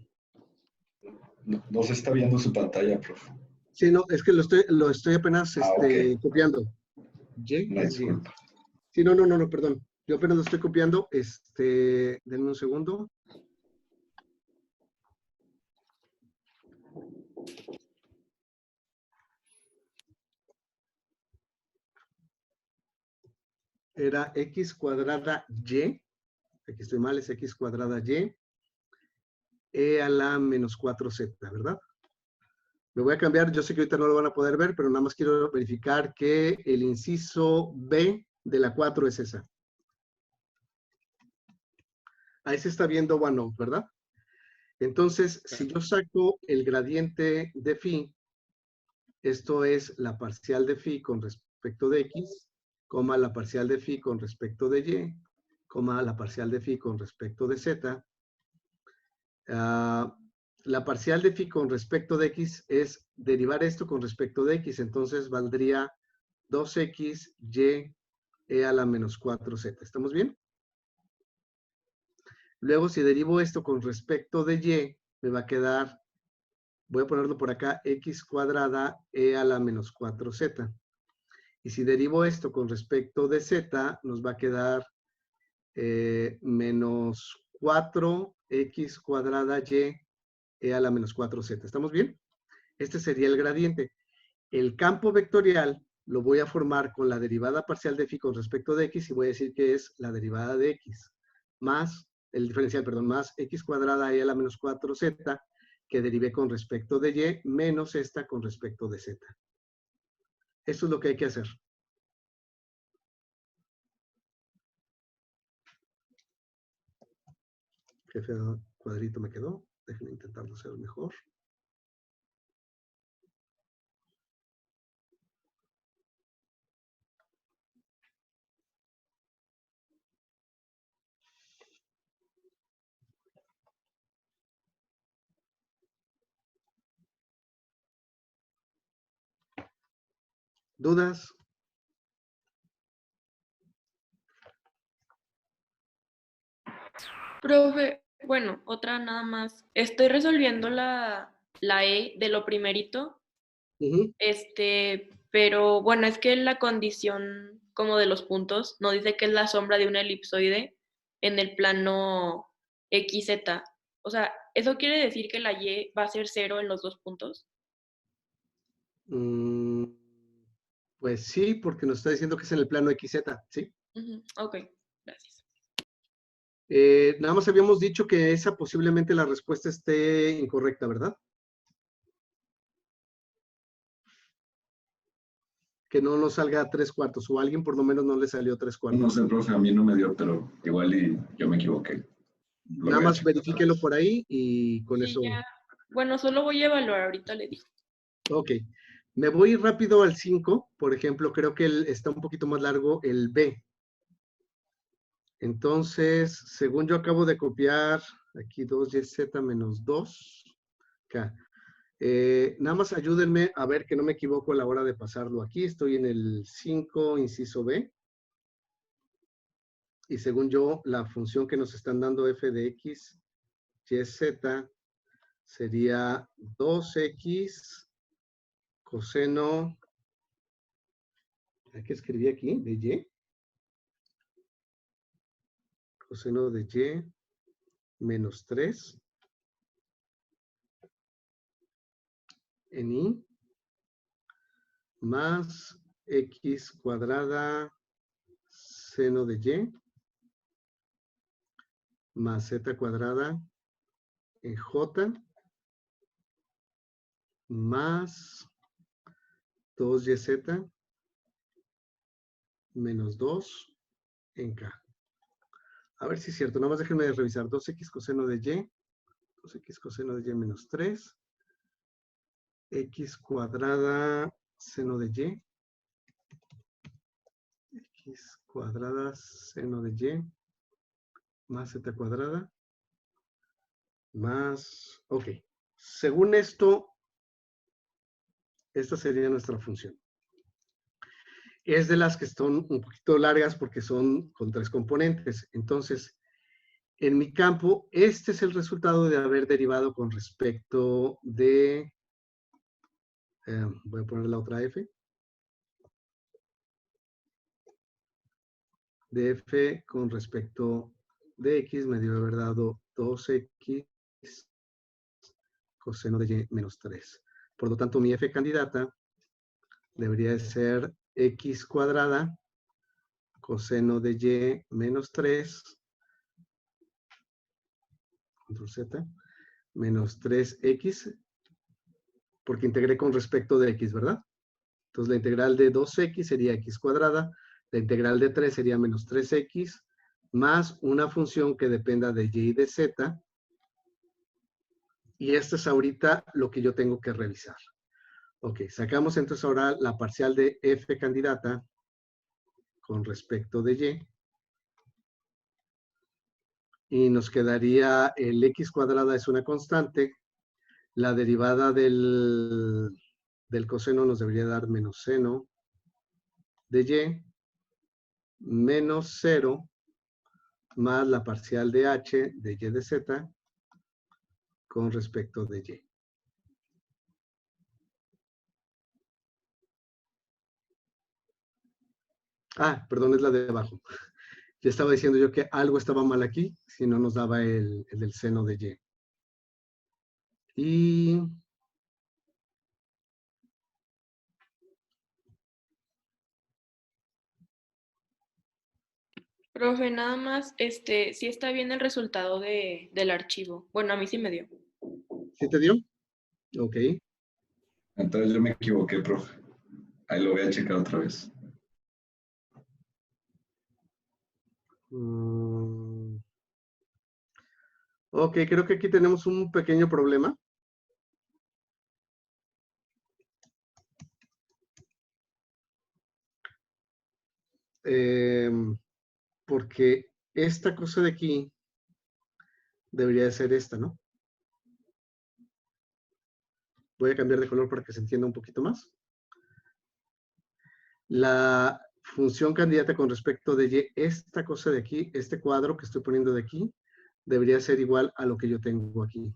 No se está viendo su pantalla, profe. Sí, no, es que lo estoy apenas ok. copiando. Y Una es Y. disculpa. Sí, no, perdón. Yo apenas lo estoy copiando. Denme un segundo. Era x cuadrada y. Aquí estoy mal, es x cuadrada y. E a la menos 4z, ¿verdad? Me voy a cambiar, yo sé que ahorita no lo van a poder ver, pero nada más quiero verificar que el inciso B de la 4 es esa. Ahí se está viendo OneNote, ¿verdad? Entonces, si yo saco el gradiente de phi, esto es la parcial de phi con respecto de x, coma la parcial de phi con respecto de y, coma la parcial de phi con respecto de z. La parcial de phi con respecto de x es derivar esto con respecto de x, entonces valdría 2x y e a la menos 4z. ¿Estamos bien? Luego, si derivo esto con respecto de y, me va a quedar, voy a ponerlo por acá, x cuadrada e a la menos 4z. Y si derivo esto con respecto de z, nos va a quedar menos 4x cuadrada y e a la menos 4z. ¿Estamos bien? Este sería el gradiente. El campo vectorial lo voy a formar con la derivada parcial de phi con respecto de x y voy a decir que es la derivada de x más, el diferencial, perdón, más x cuadrada e a la menos 4z que derivé con respecto de y menos esta con respecto de z. Eso es lo que hay que hacer. Qué feo cuadrito me quedó. Déjenme intentarlo hacer mejor. ¿Dudas? Profe, bueno, otra nada más. Estoy resolviendo la E de lo primerito, Ujú. pero bueno, es que la condición como de los puntos no dice que es la sombra de un elipsoide en el plano XZ. O sea, ¿eso quiere decir que la Y va a ser 0 en los dos puntos? Pues sí, porque nos está diciendo que es en el plano XZ, ¿sí? Ok, gracias. Nada más habíamos dicho que esa posiblemente la respuesta esté incorrecta, ¿verdad? Que no nos salga 3/4, o a alguien por lo menos no le salió 3/4. No sé, profe, a mí no me dio, pero igual y yo me equivoqué. Lo Nada voy a más checar otra verifíquelo vez. por ahí y con Sí, eso. ya. Bueno, solo voy a evaluar, ahorita le digo. Ok. Me voy rápido al 5. Por ejemplo, creo que está un poquito más largo el B. Entonces, según yo acabo de copiar aquí 2yz menos 2. Acá. Nada más ayúdenme a ver que no me equivoco a la hora de pasarlo aquí. Estoy en el 5, inciso B. Y según yo, la función que nos están dando f de x, y, z, sería 2x coseno, ¿qué escribí aquí? De y. Coseno de y menos 3 en y más x cuadrada seno de y más z cuadrada en j más 2yz menos 2 en k. A ver si es cierto, nada más déjenme revisar. 2x coseno de y, 2x coseno de y menos 3, x cuadrada seno de y, x cuadrada seno de y, más z cuadrada, más, ok. Según esto, esta sería nuestra función. Es de las que son un poquito largas porque son con 3 componentes. Entonces, en mi campo, este es el resultado de haber derivado con respecto de Voy a poner la otra f. De f con respecto de x me debe haber dado 2x coseno de y menos 3. Por lo tanto, mi f candidata debería de ser x cuadrada coseno de y menos 3, control Z, menos 3x, porque integré con respecto de x, ¿verdad? Entonces, la integral de 2x sería x cuadrada, la integral de 3 sería menos 3x, más una función que dependa de y y de z, y esto es ahorita lo que yo tengo que revisar. Ok, sacamos entonces ahora la parcial de f candidata con respecto de y nos quedaría el x cuadrada es una constante, la derivada del coseno nos debería dar menos seno de y menos 0 más la parcial de h de y de z con respecto de y. Ah, perdón, es la de abajo. Ya estaba diciendo yo que algo estaba mal aquí, si no nos daba el del seno de y. Y Profe, nada más, sí está bien el resultado del archivo. Bueno, a mí sí me dio. ¿sí te dio? Ok. Entonces yo me equivoqué, profe. Ahí lo voy a checar otra vez. Ok, creo que aquí tenemos un pequeño problema. Porque esta cosa de aquí debería de ser esta, ¿no? Voy a cambiar de color para que se entienda un poquito más. La función candidata con respecto de y, esta cosa de aquí, este cuadro que estoy poniendo de aquí, debería ser igual a lo que yo tengo aquí.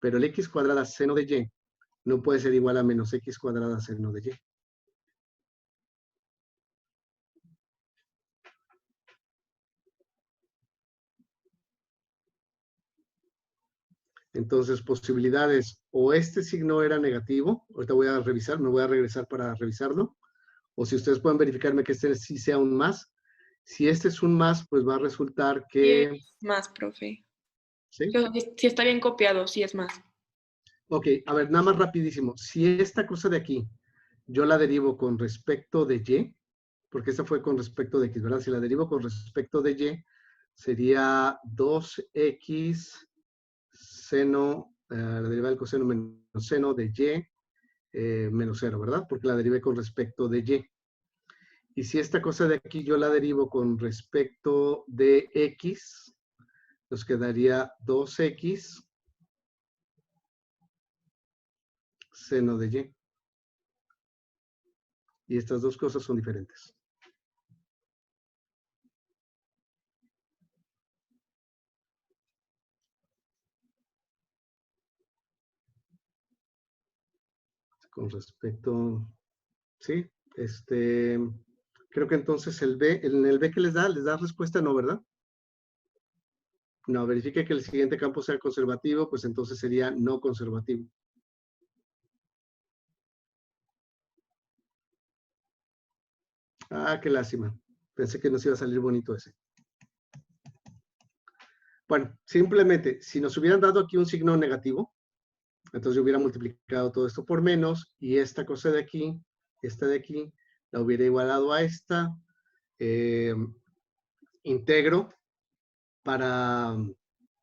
Pero el x cuadrada seno de y no puede ser igual a menos x cuadrada seno de y. Entonces, posibilidades, o este signo era negativo, ahorita voy a revisar, me voy a regresar para revisarlo, o si ustedes pueden verificarme que este sí sea un más. Si este es un más, pues va a resultar Sí que... es más, profe. ¿Sí? Sí está bien copiado, sí es más. Ok, a ver, nada más rapidísimo. Si esta cosa de aquí, yo la derivo con respecto de y, porque esta fue con respecto de x, ¿verdad? Si la derivo con respecto de y, sería 2x seno, la derivada del coseno menos seno de y menos 0, ¿verdad? Porque la derivé con respecto de y. Y si esta cosa de aquí yo la derivo con respecto de x, nos quedaría 2x seno de y. Y estas dos cosas son diferentes. Con respecto, sí, creo que entonces el B, en el B que les da respuesta no, ¿verdad? No, verifique que el siguiente campo sea conservativo, pues entonces sería no conservativo. Ah, qué lástima. Pensé que nos iba a salir bonito ese. Bueno, simplemente, si nos hubieran dado aquí un signo negativo, entonces yo hubiera multiplicado todo esto por menos, y esta cosa de aquí, esta de aquí, la hubiera igualado a esta, integro para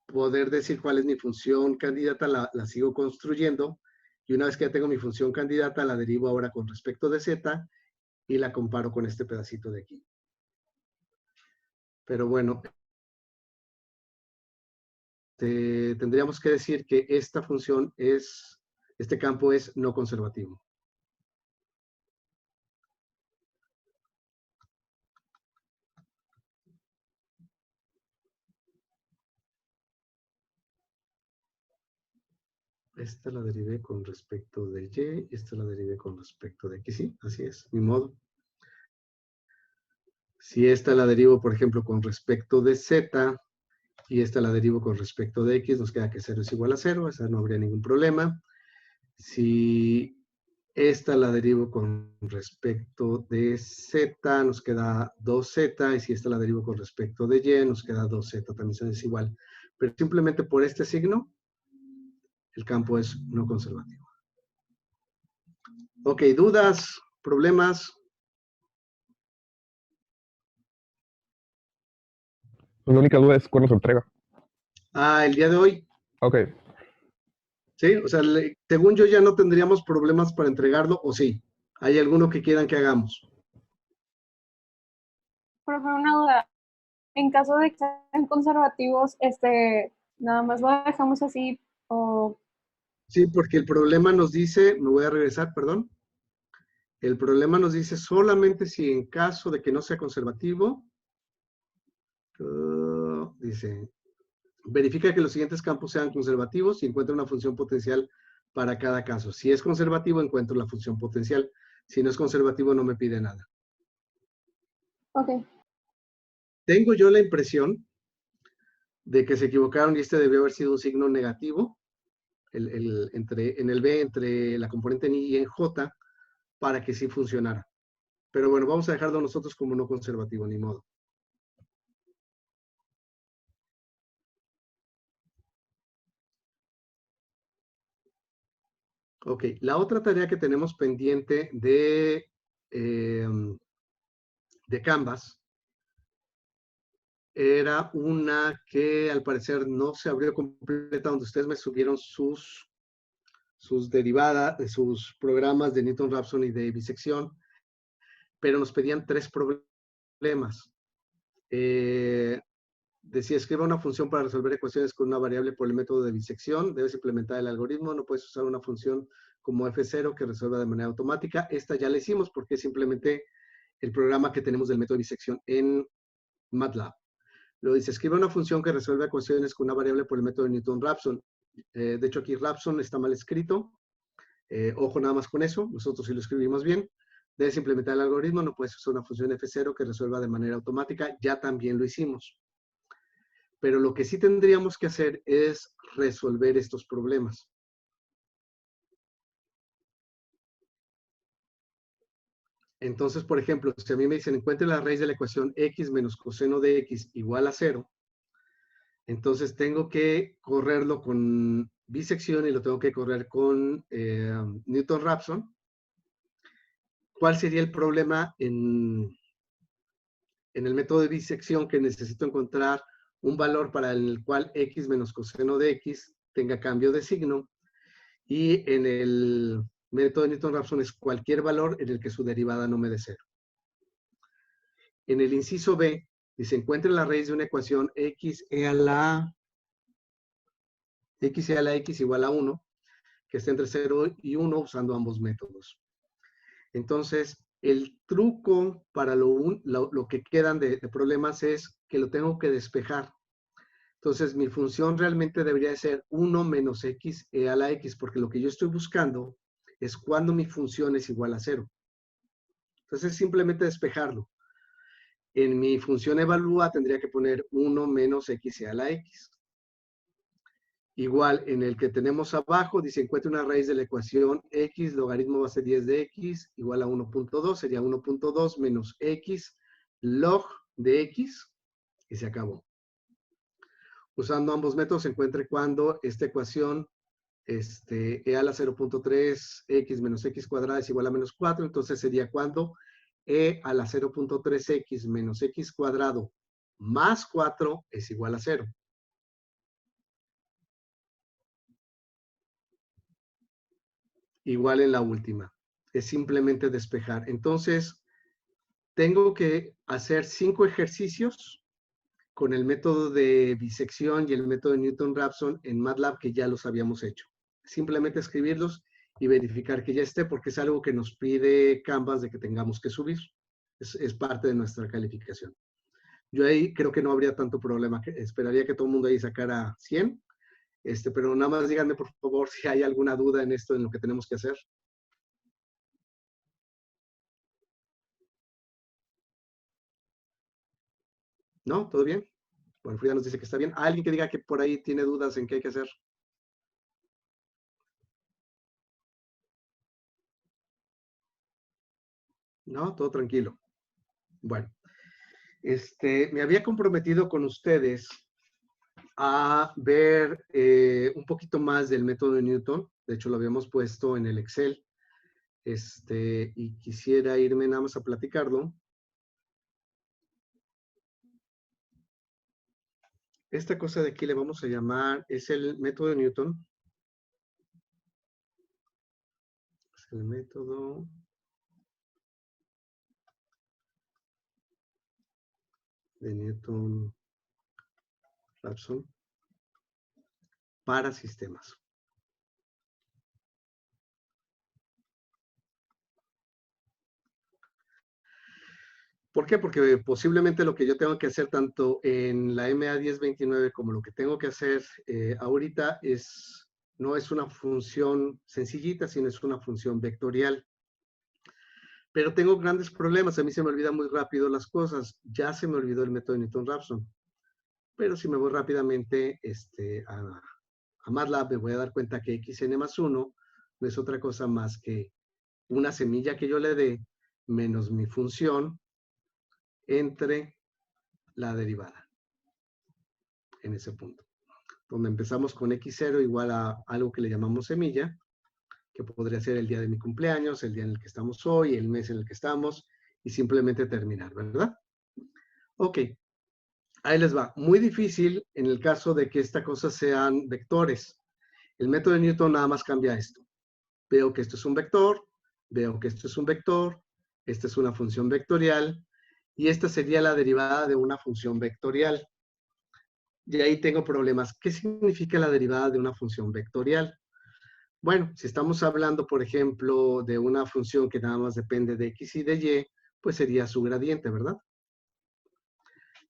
poder decir cuál es mi función candidata, la sigo construyendo, y una vez que ya tengo mi función candidata, la derivo ahora con respecto de z, y la comparo con este pedacito de aquí. Pero bueno, tendríamos que decir que esta función es, este campo es no conservativo. Esta la derivé con respecto de y, y esta la derivé con respecto de x. Sí, así es, mi modo. Si esta la derivo, por ejemplo, con respecto de z, y esta la derivo con respecto de x, nos queda que 0 es igual a 0, esa no habría ningún problema. Si esta la derivo con respecto de z, nos queda 2z, y si esta la derivo con respecto de y, nos queda 2z, también es igual. Pero simplemente por este signo, el campo es no conservativo. Ok, ¿dudas? ¿Problemas? La única duda es cuándo se entrega. Ah, el día de hoy. Ok. Sí, o sea, según yo ya no tendríamos problemas para entregarlo, ¿o sí? ¿Hay alguno que quieran que hagamos? Profe, una duda. En caso de que sean conservativos, nada más lo dejamos así o... Sí, porque el problema nos dice, me voy a regresar, perdón. El problema nos dice solamente si en caso de que no sea conservativo, dice, verifica que los siguientes campos sean conservativos y encuentra una función potencial para cada caso. Si es conservativo, encuentro la función potencial. Si no es conservativo, no me pide nada. Ok. Tengo yo la impresión de que se equivocaron y este debió haber sido un signo negativo en el B, entre la componente en I y en J, para que sí funcionara. Pero bueno, vamos a dejarlo nosotros como no conservativo, ni modo. Ok, la otra tarea que tenemos pendiente de Canvas era una que al parecer no se abrió completa, donde ustedes me subieron sus derivadas, sus programas de Newton-Raphson y de bisección, pero nos pedían 3 problemas. Decía, escriba una función para resolver ecuaciones con una variable por el método de bisección, debes implementar el algoritmo, no puedes usar una función como F0 que resuelva de manera automática. Esta ya la hicimos porque simplemente el programa que tenemos del método de bisección en MATLAB. Luego dice, escribe una función que resuelva ecuaciones con una variable por el método de Newton-Raphson. De hecho, aquí Raphson está mal escrito. Ojo nada más con eso, nosotros sí lo escribimos bien. Debes implementar el algoritmo, no puedes usar una función F0 que resuelva de manera automática. Ya también lo hicimos. Pero lo que sí tendríamos que hacer es resolver estos problemas. Entonces, por ejemplo, si a mí me dicen, encuentre la raíz de la ecuación x menos coseno de x igual a 0, entonces tengo que correrlo con bisección y lo tengo que correr con Newton-Raphson. ¿Cuál sería el problema en el método de bisección? Que necesito encontrar un valor para el cual x menos coseno de x tenga cambio de signo. Y en el método de Newton-Raphson es cualquier valor en el que su derivada no me dé 0. En el inciso B, dice, encuentre la raíz de una ecuación x e a la x igual a 1, que está entre 0 y 1 usando ambos métodos. Entonces, el truco para lo que quedan de problemas es que lo tengo que despejar. Entonces, mi función realmente debería de ser 1 menos x e a la x, porque lo que yo estoy buscando es cuando mi función es igual a 0. Entonces, simplemente despejarlo. En mi función evalúa tendría que poner 1 menos x e a la x. Igual, en el que tenemos abajo, dice, encuentre una raíz de la ecuación x, logaritmo base 10 de x, igual a 1.2, sería 1.2 menos x log de x, y se acabó. Usando ambos métodos, se encuentre cuando esta ecuación, e a la 0.3, x menos x cuadrada es igual a menos 4, entonces sería cuando e a la 0.3x menos x cuadrado más 4 es igual a 0. Igual en la última. Es simplemente despejar. Entonces, tengo que hacer 5 ejercicios con el método de bisección y el método de Newton-Raphson en MATLAB que ya los habíamos hecho. Simplemente escribirlos y verificar que ya esté, porque es algo que nos pide Canvas de que tengamos que subir. Es parte de nuestra calificación. Yo ahí creo que no habría tanto problema. Esperaría que todo el mundo ahí sacara 100 Pero nada más díganme, por favor, si hay alguna duda en esto, en lo que tenemos que hacer. ¿No? ¿Todo bien? Bueno, Frida nos dice que está bien. ¿Alguien que diga que por ahí tiene dudas en qué hay que hacer? ¿No? Todo tranquilo. Bueno, me había comprometido con ustedes a ver un poquito más del método de Newton. De hecho, lo habíamos puesto en el Excel. Y quisiera irme nada más a platicarlo. Esta cosa de aquí le vamos a llamar, es el método de Newton. Es el método de Newton-Raphson para sistemas. ¿Por qué? Porque posiblemente lo que yo tengo que hacer tanto en la MA 1029 como lo que tengo que hacer ahorita no es una función sencillita, sino es una función vectorial. Pero tengo grandes problemas, a mí se me olvidan muy rápido las cosas. Ya se me olvidó el método de Newton-Raphson. Pero si me voy rápidamente a MATLAB, me voy a dar cuenta que xn más 1 no es otra cosa más que una semilla que yo le dé menos mi función entre la derivada en ese punto. Donde empezamos con x0 igual a algo que le llamamos semilla, que podría ser el día de mi cumpleaños, el día en el que estamos hoy, el mes en el que estamos, y simplemente terminar, ¿verdad? Ok, ahí les va. Muy difícil en el caso de que esta cosa sean vectores. El método de Newton nada más cambia esto. Veo que esto es un vector, veo que esto es un vector, esta es una función vectorial, y esta sería la derivada de una función vectorial. Y ahí tengo problemas. ¿Qué significa la derivada de una función vectorial? Bueno, si estamos hablando, por ejemplo, de una función que nada más depende de x y de y, pues sería su gradiente, ¿verdad?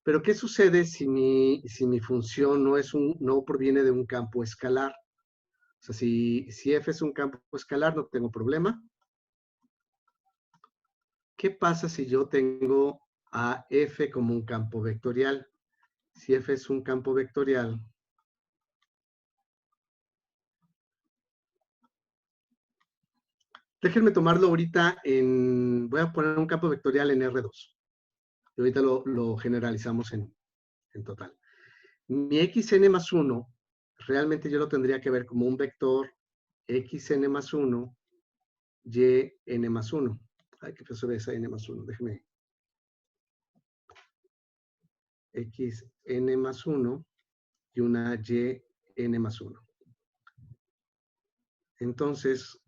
Pero ¿qué sucede si mi función no proviene de un campo escalar? O sea, si f es un campo escalar, no tengo problema. ¿Qué pasa si yo tengo a f como un campo vectorial? Si f es un campo vectorial, déjenme tomarlo ahorita voy a poner un campo vectorial en R2. Y ahorita lo generalizamos en total. Mi xn más 1, realmente yo lo tendría que ver como un vector xn más 1, yn más 1. Ay, ¿qué pasó de esa n más 1? Déjenme. xn más 1 y una yn más 1. Entonces,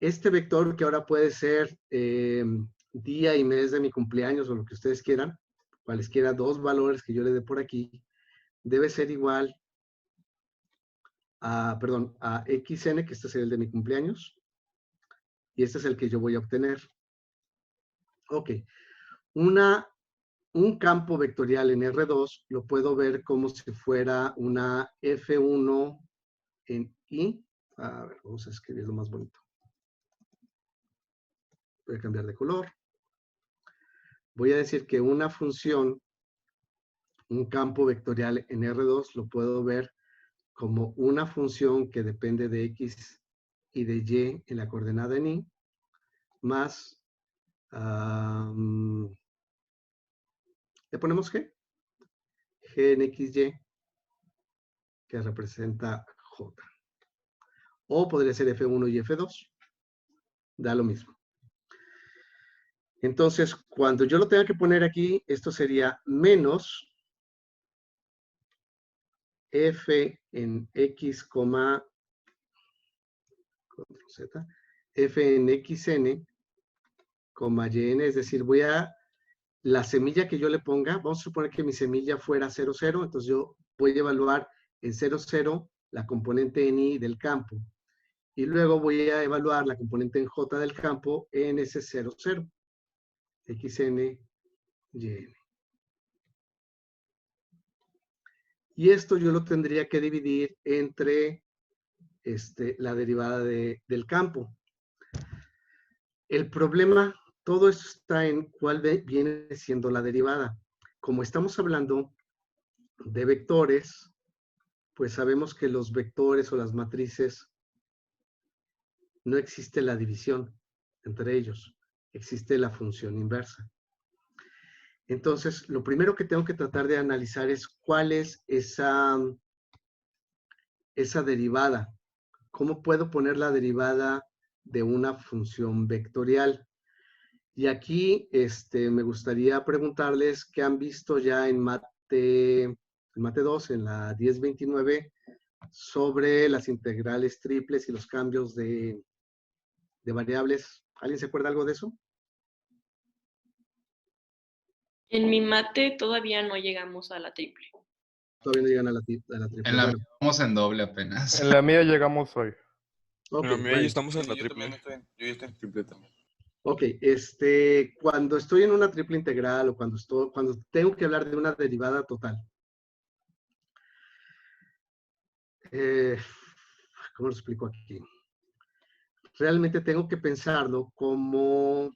este vector que ahora puede ser día y mes de mi cumpleaños o lo que ustedes quieran, cualesquiera dos valores que yo le dé por aquí, debe ser igual a xn, que este es el de mi cumpleaños, y este es el que yo voy a obtener. Ok, un campo vectorial en R2 lo puedo ver como si fuera una F1 en I. A ver, vamos a escribirlo más bonito. Voy a cambiar de color. Voy a decir que una función, un campo vectorial en R2 lo puedo ver como una función que depende de X y de Y en la coordenada en Y, más, le ponemos G en XY, que representa J. O podría ser F1 y F2, da lo mismo. Entonces, cuando yo lo tenga que poner aquí, esto sería menos F en X, Z, F en XN, YN, es decir, la semilla que yo le ponga, vamos a suponer que mi semilla fuera 0, 0, entonces yo voy a evaluar en 0, 0 la componente en I del campo. Y luego voy a evaluar la componente en J del campo en ese 0, 0. XN, YN. Y esto yo lo tendría que dividir entre la derivada del campo. El problema, todo esto está en cuál viene siendo la derivada. Como estamos hablando de vectores, pues sabemos que los vectores o las matrices no existe la división entre ellos, existe la función inversa. Entonces, lo primero que tengo que tratar de analizar es cuál es esa derivada. ¿Cómo puedo poner la derivada de una función vectorial? Y aquí me gustaría preguntarles qué han visto ya en Mate 2, en la 1029, sobre las integrales triples y los cambios de variables. ¿Alguien se acuerda algo de eso? En mi mate todavía no llegamos a la triple. Todavía no llegan a la triple. En la Bueno, mía vamos en doble apenas. En la mía llegamos hoy. ok, En la mía bueno. ya estamos en la Yo triple. también yo ya estoy en triple también. Ok, cuando estoy en una triple integral o cuando tengo que hablar de una derivada total, ¿cómo lo explico aquí? Realmente tengo que pensarlo como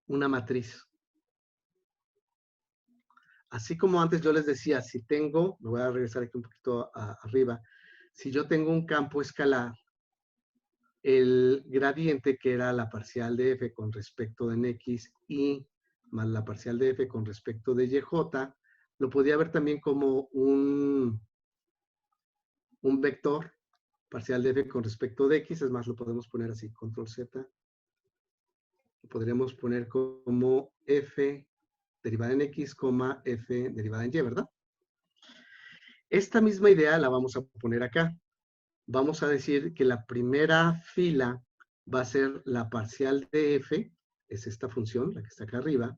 una matriz. Así como antes yo les decía, si tengo, me voy a regresar aquí un poquito arriba, si yo tengo un campo escalar, el gradiente que era la parcial de f con respecto de x y más la parcial de f con respecto de yj, lo podía ver también como un vector parcial de f con respecto de x, es más, lo podemos poner así, control Z, lo podríamos poner como f derivada en x, f derivada en y, ¿verdad? Esta misma idea la vamos a poner acá. Vamos a decir que la primera fila va a ser la parcial de f, es esta función, la que está acá arriba,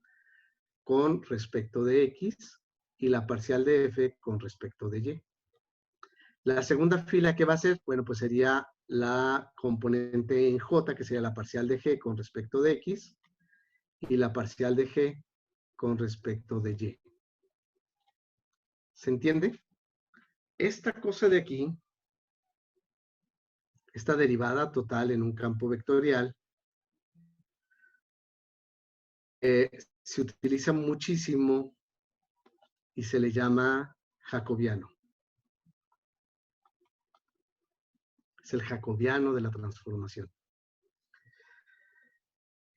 con respecto de x, y la parcial de f con respecto de y. La segunda fila, ¿qué va a ser? Bueno, pues sería la componente en j, que sería la parcial de g con respecto de x, y la parcial de g con respecto de y. ¿Se entiende? Esta cosa de aquí, esta derivada total en un campo vectorial, se utiliza muchísimo y se le llama jacobiano. Es el jacobiano de la transformación.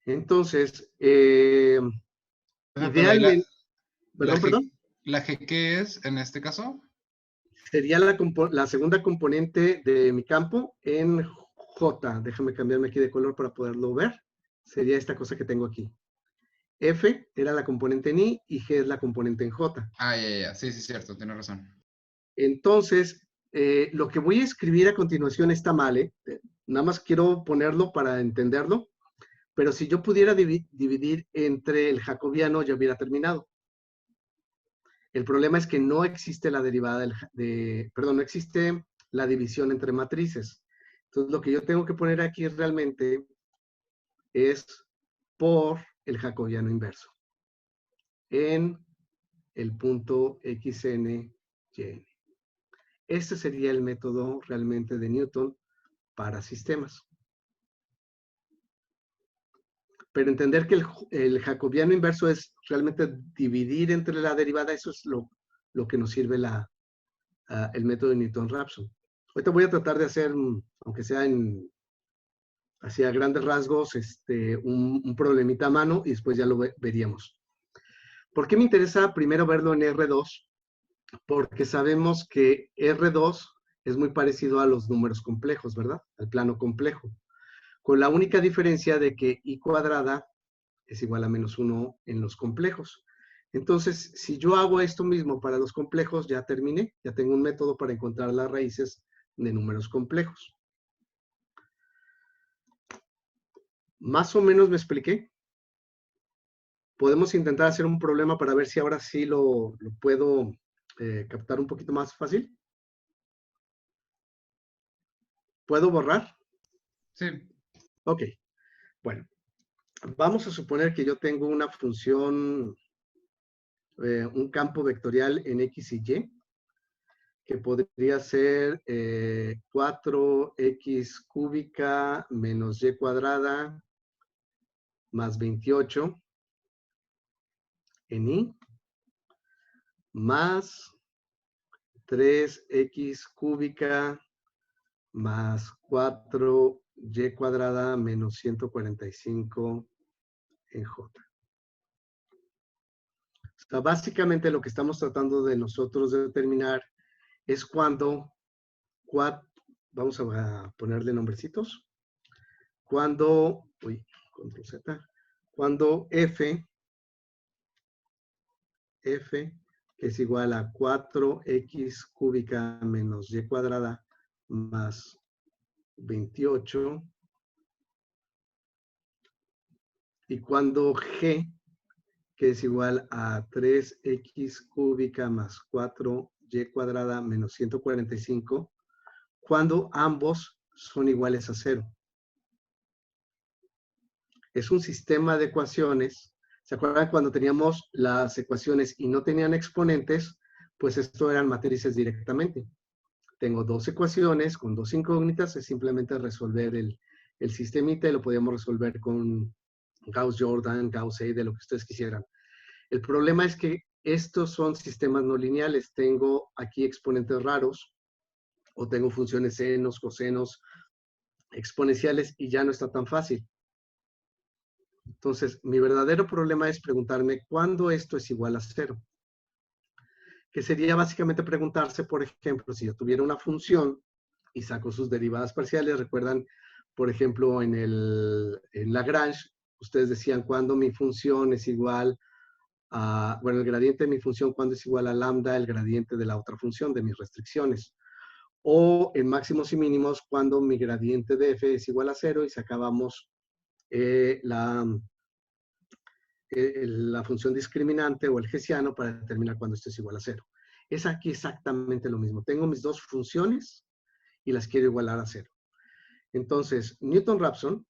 Entonces, idealmente... Perdón. ¿La G qué es en este caso? Sería la segunda componente de mi campo en J. Déjame cambiarme aquí de color para poderlo ver. Sería esta cosa que tengo aquí. F era la componente en I y G es la componente en J. Ah, ya. Sí, cierto, tienes razón. Entonces, lo que voy a escribir a continuación está mal, ¿eh? Nada más quiero ponerlo para entenderlo. Pero si yo pudiera dividir entre el jacobiano, ya hubiera terminado. El problema es que no existe la derivada no existe la división entre matrices. Entonces, lo que yo tengo que poner aquí realmente es por el jacobiano inverso en el punto xn, yn. Este sería el método realmente de Newton para sistemas. Pero entender que el jacobiano inverso es realmente dividir entre la derivada, eso es lo que nos sirve el método de Newton-Raphson. Ahorita voy a tratar de hacer, aunque sea hacia grandes rasgos, un problemita a mano y después ya lo veríamos. ¿Por qué me interesa primero verlo en R2? Porque sabemos que R2 es muy parecido a los números complejos, ¿verdad? Al plano complejo. Con la única diferencia de que I cuadrada es igual a -1 en los complejos. Entonces, si yo hago esto mismo para los complejos, ya terminé. Ya tengo un método para encontrar las raíces de números complejos. ¿Más o menos me expliqué? Podemos intentar hacer un problema para ver si ahora sí lo puedo captar un poquito más fácil. ¿Puedo borrar? Sí. Ok. Bueno, vamos a suponer que yo tengo una función, un campo vectorial en X y Y. que podría ser 4x cúbica menos y cuadrada más 28 en y, más 3x cúbica más 4y cuadrada menos 145 en j. O sea, básicamente lo que estamos tratando de nosotros determinar es cuando, vamos a ponerle nombrecitos, cuando, control Z, cuando f es igual a 4x cúbica menos y cuadrada más 28, y cuando g, que es igual a 3x cúbica más 4y cuadrada menos 145, cuando ambos son iguales a 0. Es un sistema de ecuaciones. ¿Se acuerdan cuando teníamos las ecuaciones y no tenían exponentes? Pues esto eran matrices directamente. Tengo dos ecuaciones con dos incógnitas, es simplemente resolver el sistemita y lo podíamos resolver con Gauss-Jordan, Gauss-Seidel, de lo que ustedes quisieran. El problema es que estos son sistemas no lineales. Tengo aquí exponentes raros o tengo funciones senos, cosenos, exponenciales y ya no está tan fácil. Entonces, mi verdadero problema es preguntarme cuándo esto es igual a 0. Que sería básicamente preguntarse, por ejemplo, si yo tuviera una función y saco sus derivadas parciales. Recuerdan, por ejemplo, en Lagrange, ustedes decían cuándo mi función es igual a, bueno, el gradiente de mi función cuándo es igual a lambda, el gradiente de la otra función, de mis restricciones. O en máximos y mínimos, cuando mi gradiente de f es igual a 0 y sacábamos la función discriminante o el hessiano para determinar cuándo esto es igual a 0. Es aquí exactamente lo mismo. Tengo mis dos funciones y las quiero igualar a 0. Entonces, Newton-Raphson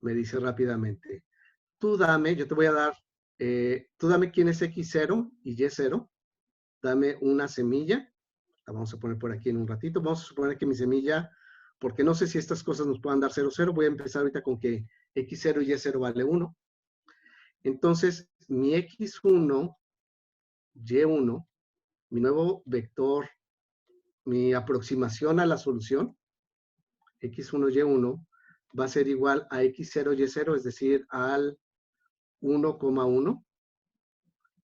me dice rápidamente, tú dame, yo te voy a dar, tú dame quién es x0 y y0, dame una semilla, la vamos a poner por aquí en un ratito, vamos a suponer que mi semilla, porque no sé si estas cosas nos puedan dar 0, 0, voy a empezar ahorita con que x0 y y0 vale 1. Entonces, mi x1, y1, mi nuevo vector, mi aproximación a la solución, x1, y1, va a ser igual a x0, y0, es decir, al 1,1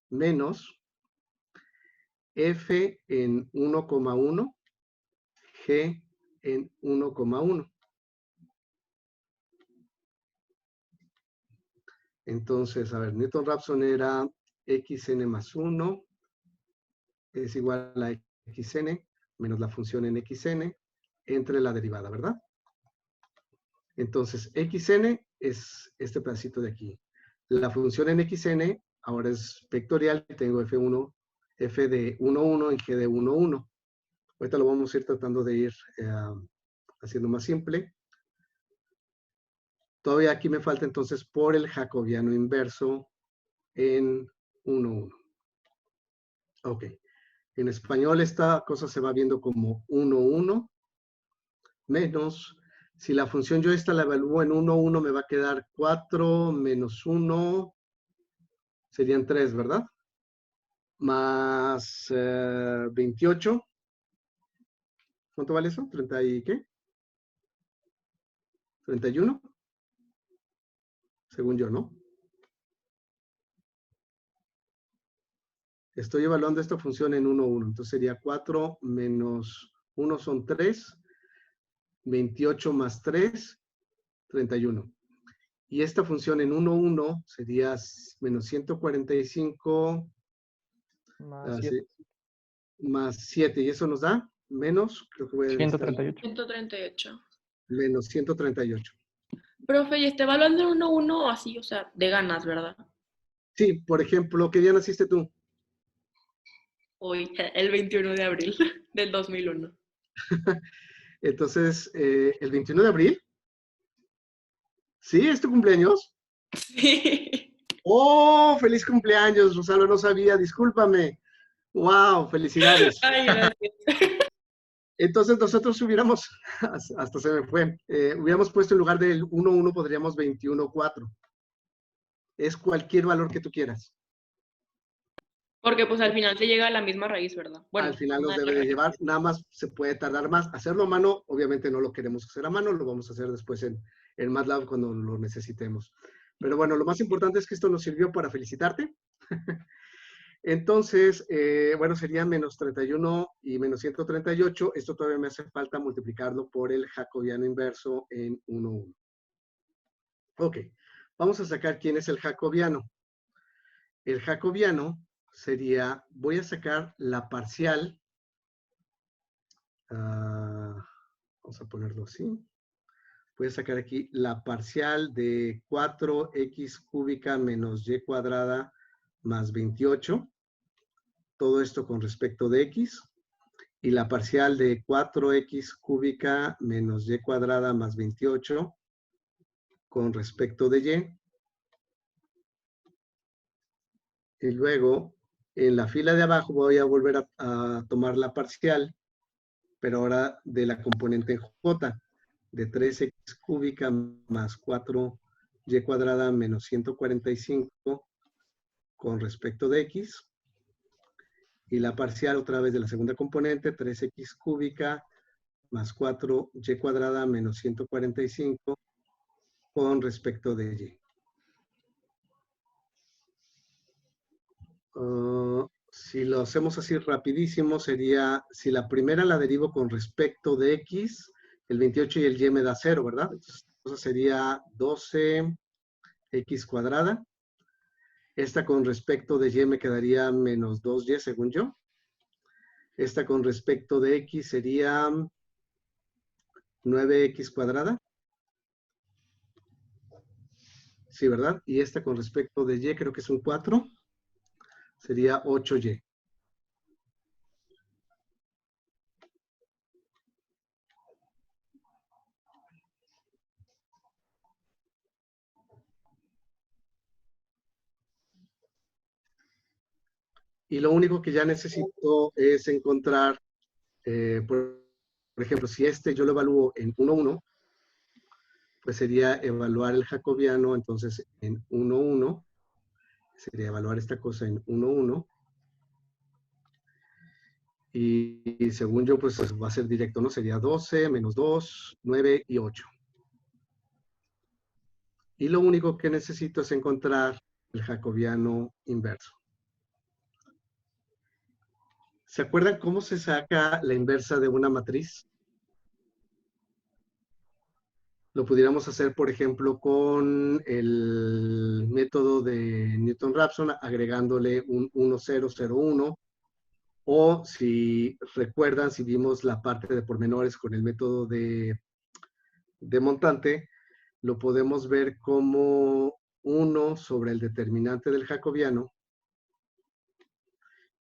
menos f en 1,1, g en 1,1. Entonces, a ver, Newton-Raphson era xn más 1 es igual a xn menos la función en xn entre la derivada, ¿verdad? Entonces, xn es este pedacito de aquí. La función en xn ahora es vectorial. Tengo f1, f de 1, 1 y g de 1, 1. Ahorita lo vamos a ir tratando de ir haciendo más simple. Todavía aquí me falta entonces por el jacobiano inverso en 1, 1. Ok. En español esta cosa se va viendo como 1, 1 menos, si la función yo esta la evalúo en 1, 1, me va a quedar 4 menos 1, serían 3, ¿verdad? Más 28. ¿Cuánto vale eso? ¿30 y qué? ¿31? Según yo, ¿no? Estoy evaluando esta función en 1, 1. Entonces sería 4 menos 1 son 3. 28 más 3, 31. Y esta función en 1, 1 sería menos 145 Más 7. Más 7. ¿Y eso nos da? Menos, creo que voy a 138. 138. Menos 138. Profe, ¿y está evaluando en 1, 1 o así? O sea, de ganas, ¿verdad? Sí, por ejemplo, ¿qué día naciste tú? Hoy, el 21 de abril del 2001. Entonces, ¿el 21 de abril? ¿Sí? ¿Es tu cumpleaños? Sí. ¡Oh! ¡Feliz cumpleaños, Rosalo! No sabía, discúlpame. ¡Wow! ¡Felicidades! Ay, gracias. Entonces nosotros hubiéramos, hasta se me fue, hubiéramos puesto en lugar del 1,1 podríamos 21,4. Es cualquier valor que tú quieras. Porque pues al final se llega a la misma raíz, ¿verdad? Bueno, Al final nos una de debe las de raíces. llevar, nada más se puede tardar más. Hacerlo a mano, obviamente no lo queremos hacer a mano, lo vamos a hacer después en MATLAB cuando lo necesitemos. Pero bueno, lo más importante es que esto nos sirvió para felicitarte. Entonces, bueno, sería menos 31 y menos 138. Esto todavía me hace falta multiplicarlo por el jacobiano inverso en 1,1. Ok, vamos a sacar quién es el jacobiano. El jacobiano sería, voy a sacar la parcial. Vamos a ponerlo así. Voy a sacar aquí la parcial de 4x cúbica menos y cuadrada más 28. Todo esto con respecto de x. Y la parcial de 4x cúbica menos y cuadrada más 28 con respecto de y. Y luego, en la fila de abajo voy a volver a tomar la parcial, pero ahora de la componente j, de 3x cúbica más 4y cuadrada menos 145 con respecto de x. Y la parcial otra vez de la segunda componente, 3x cúbica más 4y cuadrada menos 145 con respecto de y. Si lo hacemos así rapidísimo, sería, si la primera la derivo con respecto de x, el 28 y el y me da 0, ¿verdad? Entonces sería 12x cuadrada. Esta con respecto de y me quedaría menos 2y, según yo. Esta con respecto de x sería 9x cuadrada. Sí, ¿verdad? Y esta con respecto de y creo que es un 4. Sería 8y. Y lo único que ya necesito es encontrar, por ejemplo, si este yo lo evalúo en 1,1, pues sería evaluar el jacobiano, entonces en 1,1, sería evaluar esta cosa en 1,1. Y según yo, pues va a ser directo, ¿no? Sería 12, menos 2, 9 y 8. Y lo único que necesito es encontrar el jacobiano inverso. ¿Se acuerdan cómo se saca la inversa de una matriz? Lo pudiéramos hacer, por ejemplo, con el método de Newton-Raphson, agregándole un 1001. O si recuerdan, si vimos la parte de pormenores con el método de montante, lo podemos ver como 1 sobre el determinante del jacobiano,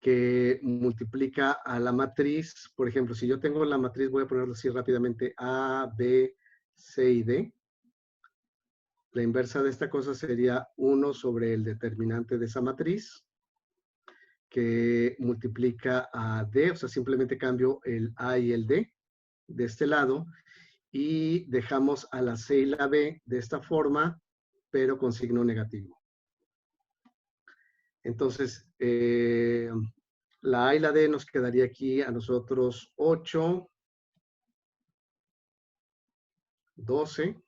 que multiplica a la matriz. Por ejemplo, si yo tengo la matriz, voy a ponerlo así rápidamente, A, B, C y D. La inversa de esta cosa sería 1 sobre el determinante de esa matriz, que multiplica a D, o sea, simplemente cambio el A y el D de este lado, y dejamos a la C y la B de esta forma, pero con signo negativo. Entonces, la A y la D nos quedaría aquí a nosotros 8, 12,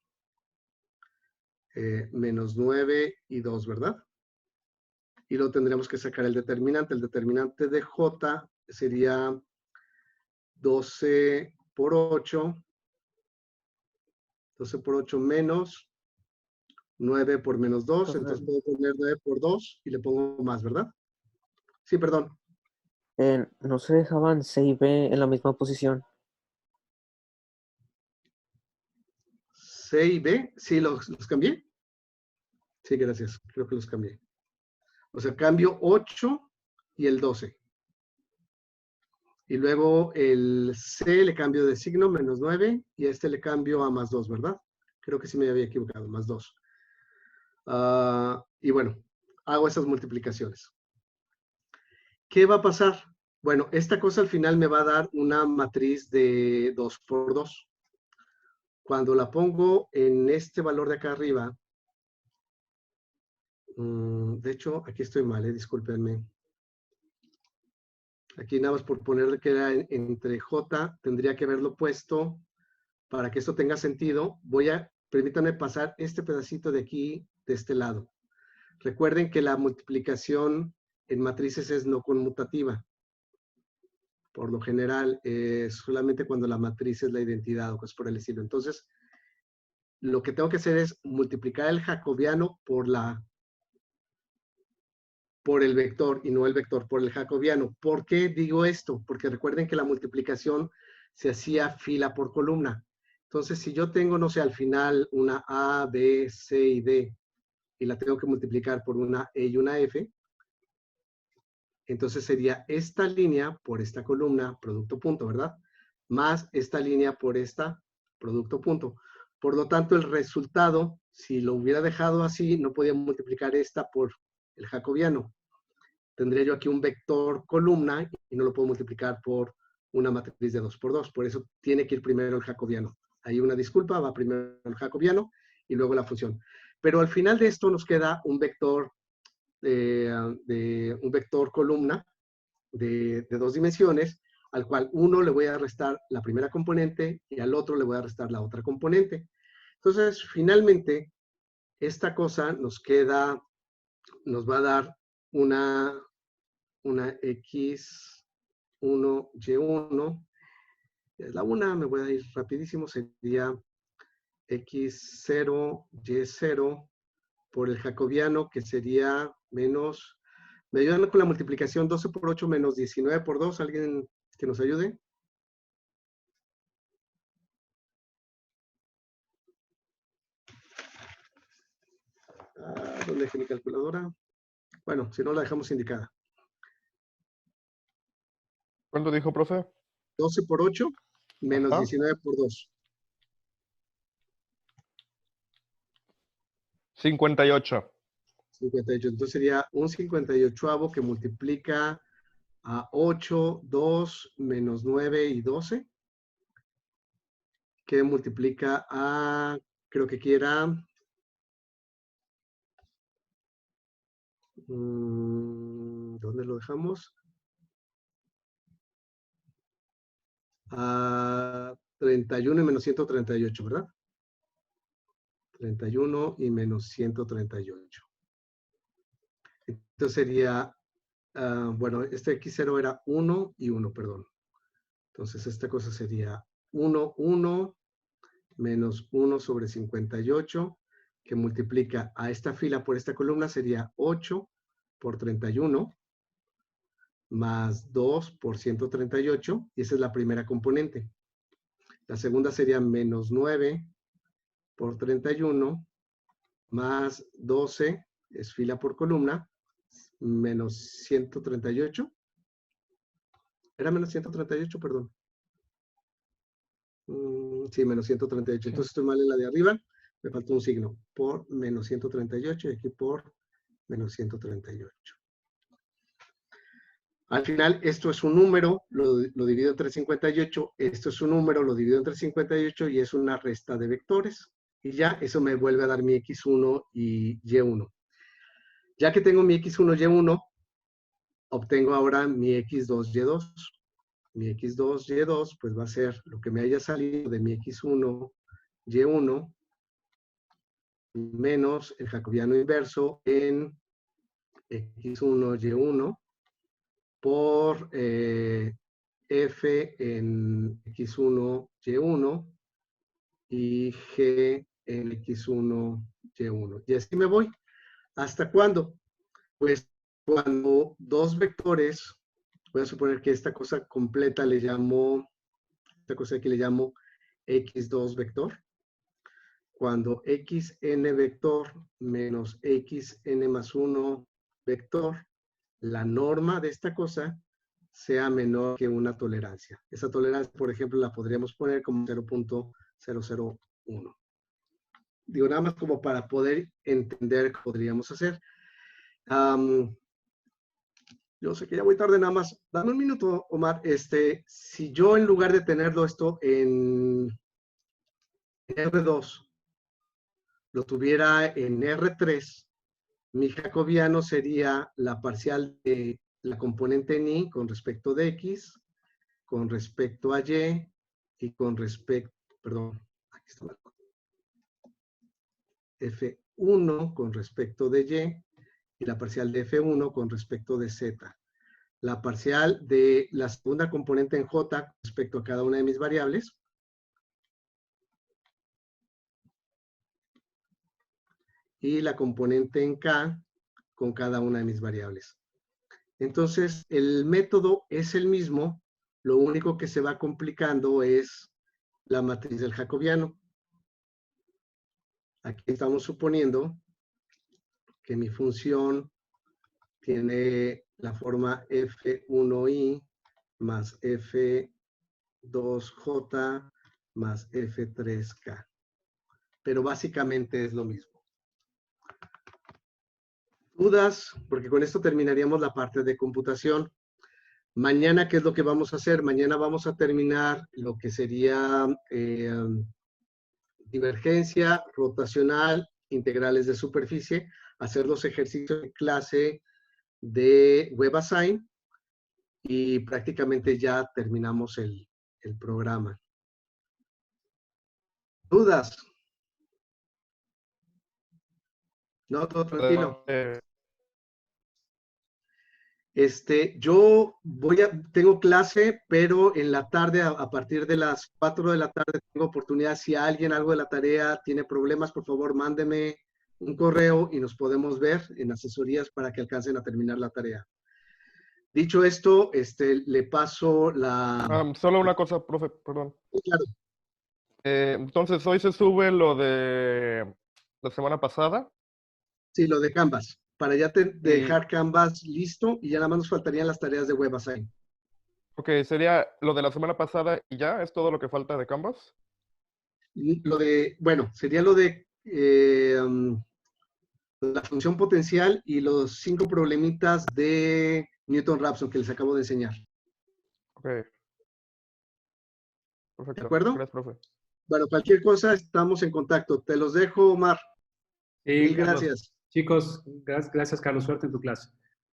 menos 9 y 2, ¿verdad? Y luego tendríamos que sacar el determinante. El determinante de J sería 12 por 8. 12 por 8 menos 9 por menos 2. Entonces puedo poner 9 por 2 y le pongo más, ¿verdad? Sí, perdón. ¿No se dejaban C y B en la misma posición? C y B, sí, los cambié. Sí, gracias. Creo que los cambié. O sea, cambio 8 y el 12. Y luego el C le cambio de signo, menos 9, y a este le cambio a más 2, ¿verdad? Creo que sí me había equivocado, más 2. Y bueno, hago esas multiplicaciones. ¿Qué va a pasar? Bueno, esta cosa al final me va a dar una matriz de 2 por 2. Cuando la pongo en este valor de acá arriba, de hecho, aquí estoy mal, discúlpenme. Aquí nada más por ponerle que era entre J, tendría que haberlo puesto para que esto tenga sentido. Permítanme pasar este pedacito de aquí, de este lado. Recuerden que la multiplicación en matrices es no conmutativa. Por lo general, solamente cuando la matriz es la identidad o cosas por el estilo. Entonces, lo que tengo que hacer es multiplicar el jacobiano por el vector y no el vector por el jacobiano. ¿Por qué digo esto? Porque recuerden que la multiplicación se hacía fila por columna. Entonces, si yo tengo, no sé, al final una A, B, C y D, y la tengo que multiplicar por una E y una F, entonces sería esta línea por esta columna, producto punto, ¿verdad? Más esta línea por esta, producto punto. Por lo tanto, el resultado, si lo hubiera dejado así, no podía multiplicar esta por el jacobiano. Tendría yo aquí un vector columna y no lo puedo multiplicar por una matriz de 2 por 2. Por eso tiene que ir primero el jacobiano. Hay una disculpa, va primero el jacobiano y luego la función. Pero al final de esto nos queda un vector un vector columna de 2 dimensiones, al cual uno le voy a restar la primera componente y al otro le voy a restar la otra componente. Entonces, finalmente, esta cosa nos va a dar una X1, Y1. Es la una, me voy a ir rapidísimo, sería X0, Y0 por el jacobiano, que sería menos, ¿me ayudan con la multiplicación? 12 por 8 menos 19 por 2, ¿alguien que nos ayude? ¿Dónde dejé mi calculadora? Bueno, si no la dejamos indicada. ¿Cuánto dijo, profe? 12 por 8 menos 19 por 2. 58. 58. Entonces sería un 58avo que multiplica a 8, 2, menos 9 y 12. Que multiplica a, creo que aquí era, ¿dónde lo dejamos? A 31 y menos 138, ¿verdad? 31 y menos 138. Entonces sería, bueno, este X0 era 1 y 1, perdón. Entonces esta cosa sería 1, 1, menos 1 sobre 58, que multiplica a esta fila por esta columna, sería 8 por 31, más 2 por 138, y esa es la primera componente. La segunda sería menos 9 por 31, más 12, es fila por columna, menos 138. Era menos 138, perdón. Sí, menos 138. Entonces estoy mal en la de arriba. Me faltó un signo. Por menos 138 y aquí por menos 138. Al final, esto es un número, lo divido entre 58. Esto es un número, lo divido entre 58 y es una resta de vectores. Y ya eso me vuelve a dar mi X1 y Y1. Ya que tengo mi X1 y Y1, obtengo ahora mi X2 y Y2. Mi X2 y Y2 pues va a ser lo que me haya salido de mi X1 y Y1 menos el jacobiano inverso en X1 y Y1 por F en X1 Y1 y G en X1 Y1. Y así me voy. ¿Hasta cuándo? Pues cuando dos vectores, voy a suponer que esta cosa completa le llamo, esta cosa aquí le llamo X2 vector. Cuando xn vector menos xn más 1 vector, la norma de esta cosa sea menor que una tolerancia. Esa tolerancia, por ejemplo, la podríamos poner como 0.001. Digo, nada más como para poder entender qué podríamos hacer. Yo Yo sé que ya voy tarde, nada más. Dame un minuto, Omar. Si yo en lugar de tenerlo esto en R2, lo tuviera en R3, mi jacobiano sería la parcial de la componente en Y con respecto de X, con respecto a Y y con respecto, perdón, aquí está la F1 con respecto de Y y la parcial de F1 con respecto de Z. La parcial de la segunda componente en J respecto a cada una de mis variables. Y la componente en K con cada una de mis variables. Entonces, el método es el mismo, lo único que se va complicando es la matriz del jacobiano. Aquí estamos suponiendo que mi función tiene la forma F1i más F2j más F3k. Pero básicamente es lo mismo. ¿Dudas? Porque con esto terminaríamos la parte de computación. Mañana, ¿qué es lo que vamos a hacer? Mañana vamos a terminar lo que sería divergencia, rotacional, integrales de superficie, hacer los ejercicios de clase de WebAssign y prácticamente ya terminamos el programa. ¿Dudas? No, todo tranquilo. Yo tengo clase, pero en la tarde, a partir de las 4 de la tarde, tengo oportunidad. Si alguien algo de la tarea tiene problemas, por favor, mándeme un correo y nos podemos ver en asesorías para que alcancen a terminar la tarea. Dicho esto, le paso la... Solo una cosa, profe, perdón. Claro. Entonces, hoy se sube lo de la semana pasada. Sí, lo de Canvas. Para ya dejar Canvas listo y ya nada más nos faltarían las tareas de WebAssign. Ok, sería lo de la semana pasada y ya, ¿es todo lo que falta de Canvas? Bueno, sería lo de la función potencial y los 5 problemitas de Newton-Raphson que les acabo de enseñar. Ok. Perfecto. ¿De acuerdo? Gracias, profe. Bueno, cualquier cosa estamos en contacto. Te los dejo, Omar. Mil Carlos. gracias. Chicos, gracias, Carlos. Suerte en tu clase.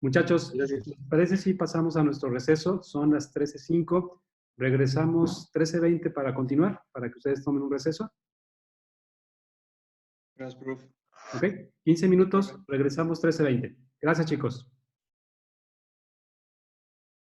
Muchachos, gracias. ¿les parece si pasamos a nuestro receso? Son las 13:05. Regresamos 13:20 para continuar, para que ustedes tomen un receso. Gracias, profe. Ok, 15 minutos, regresamos 13:20. Gracias, chicos.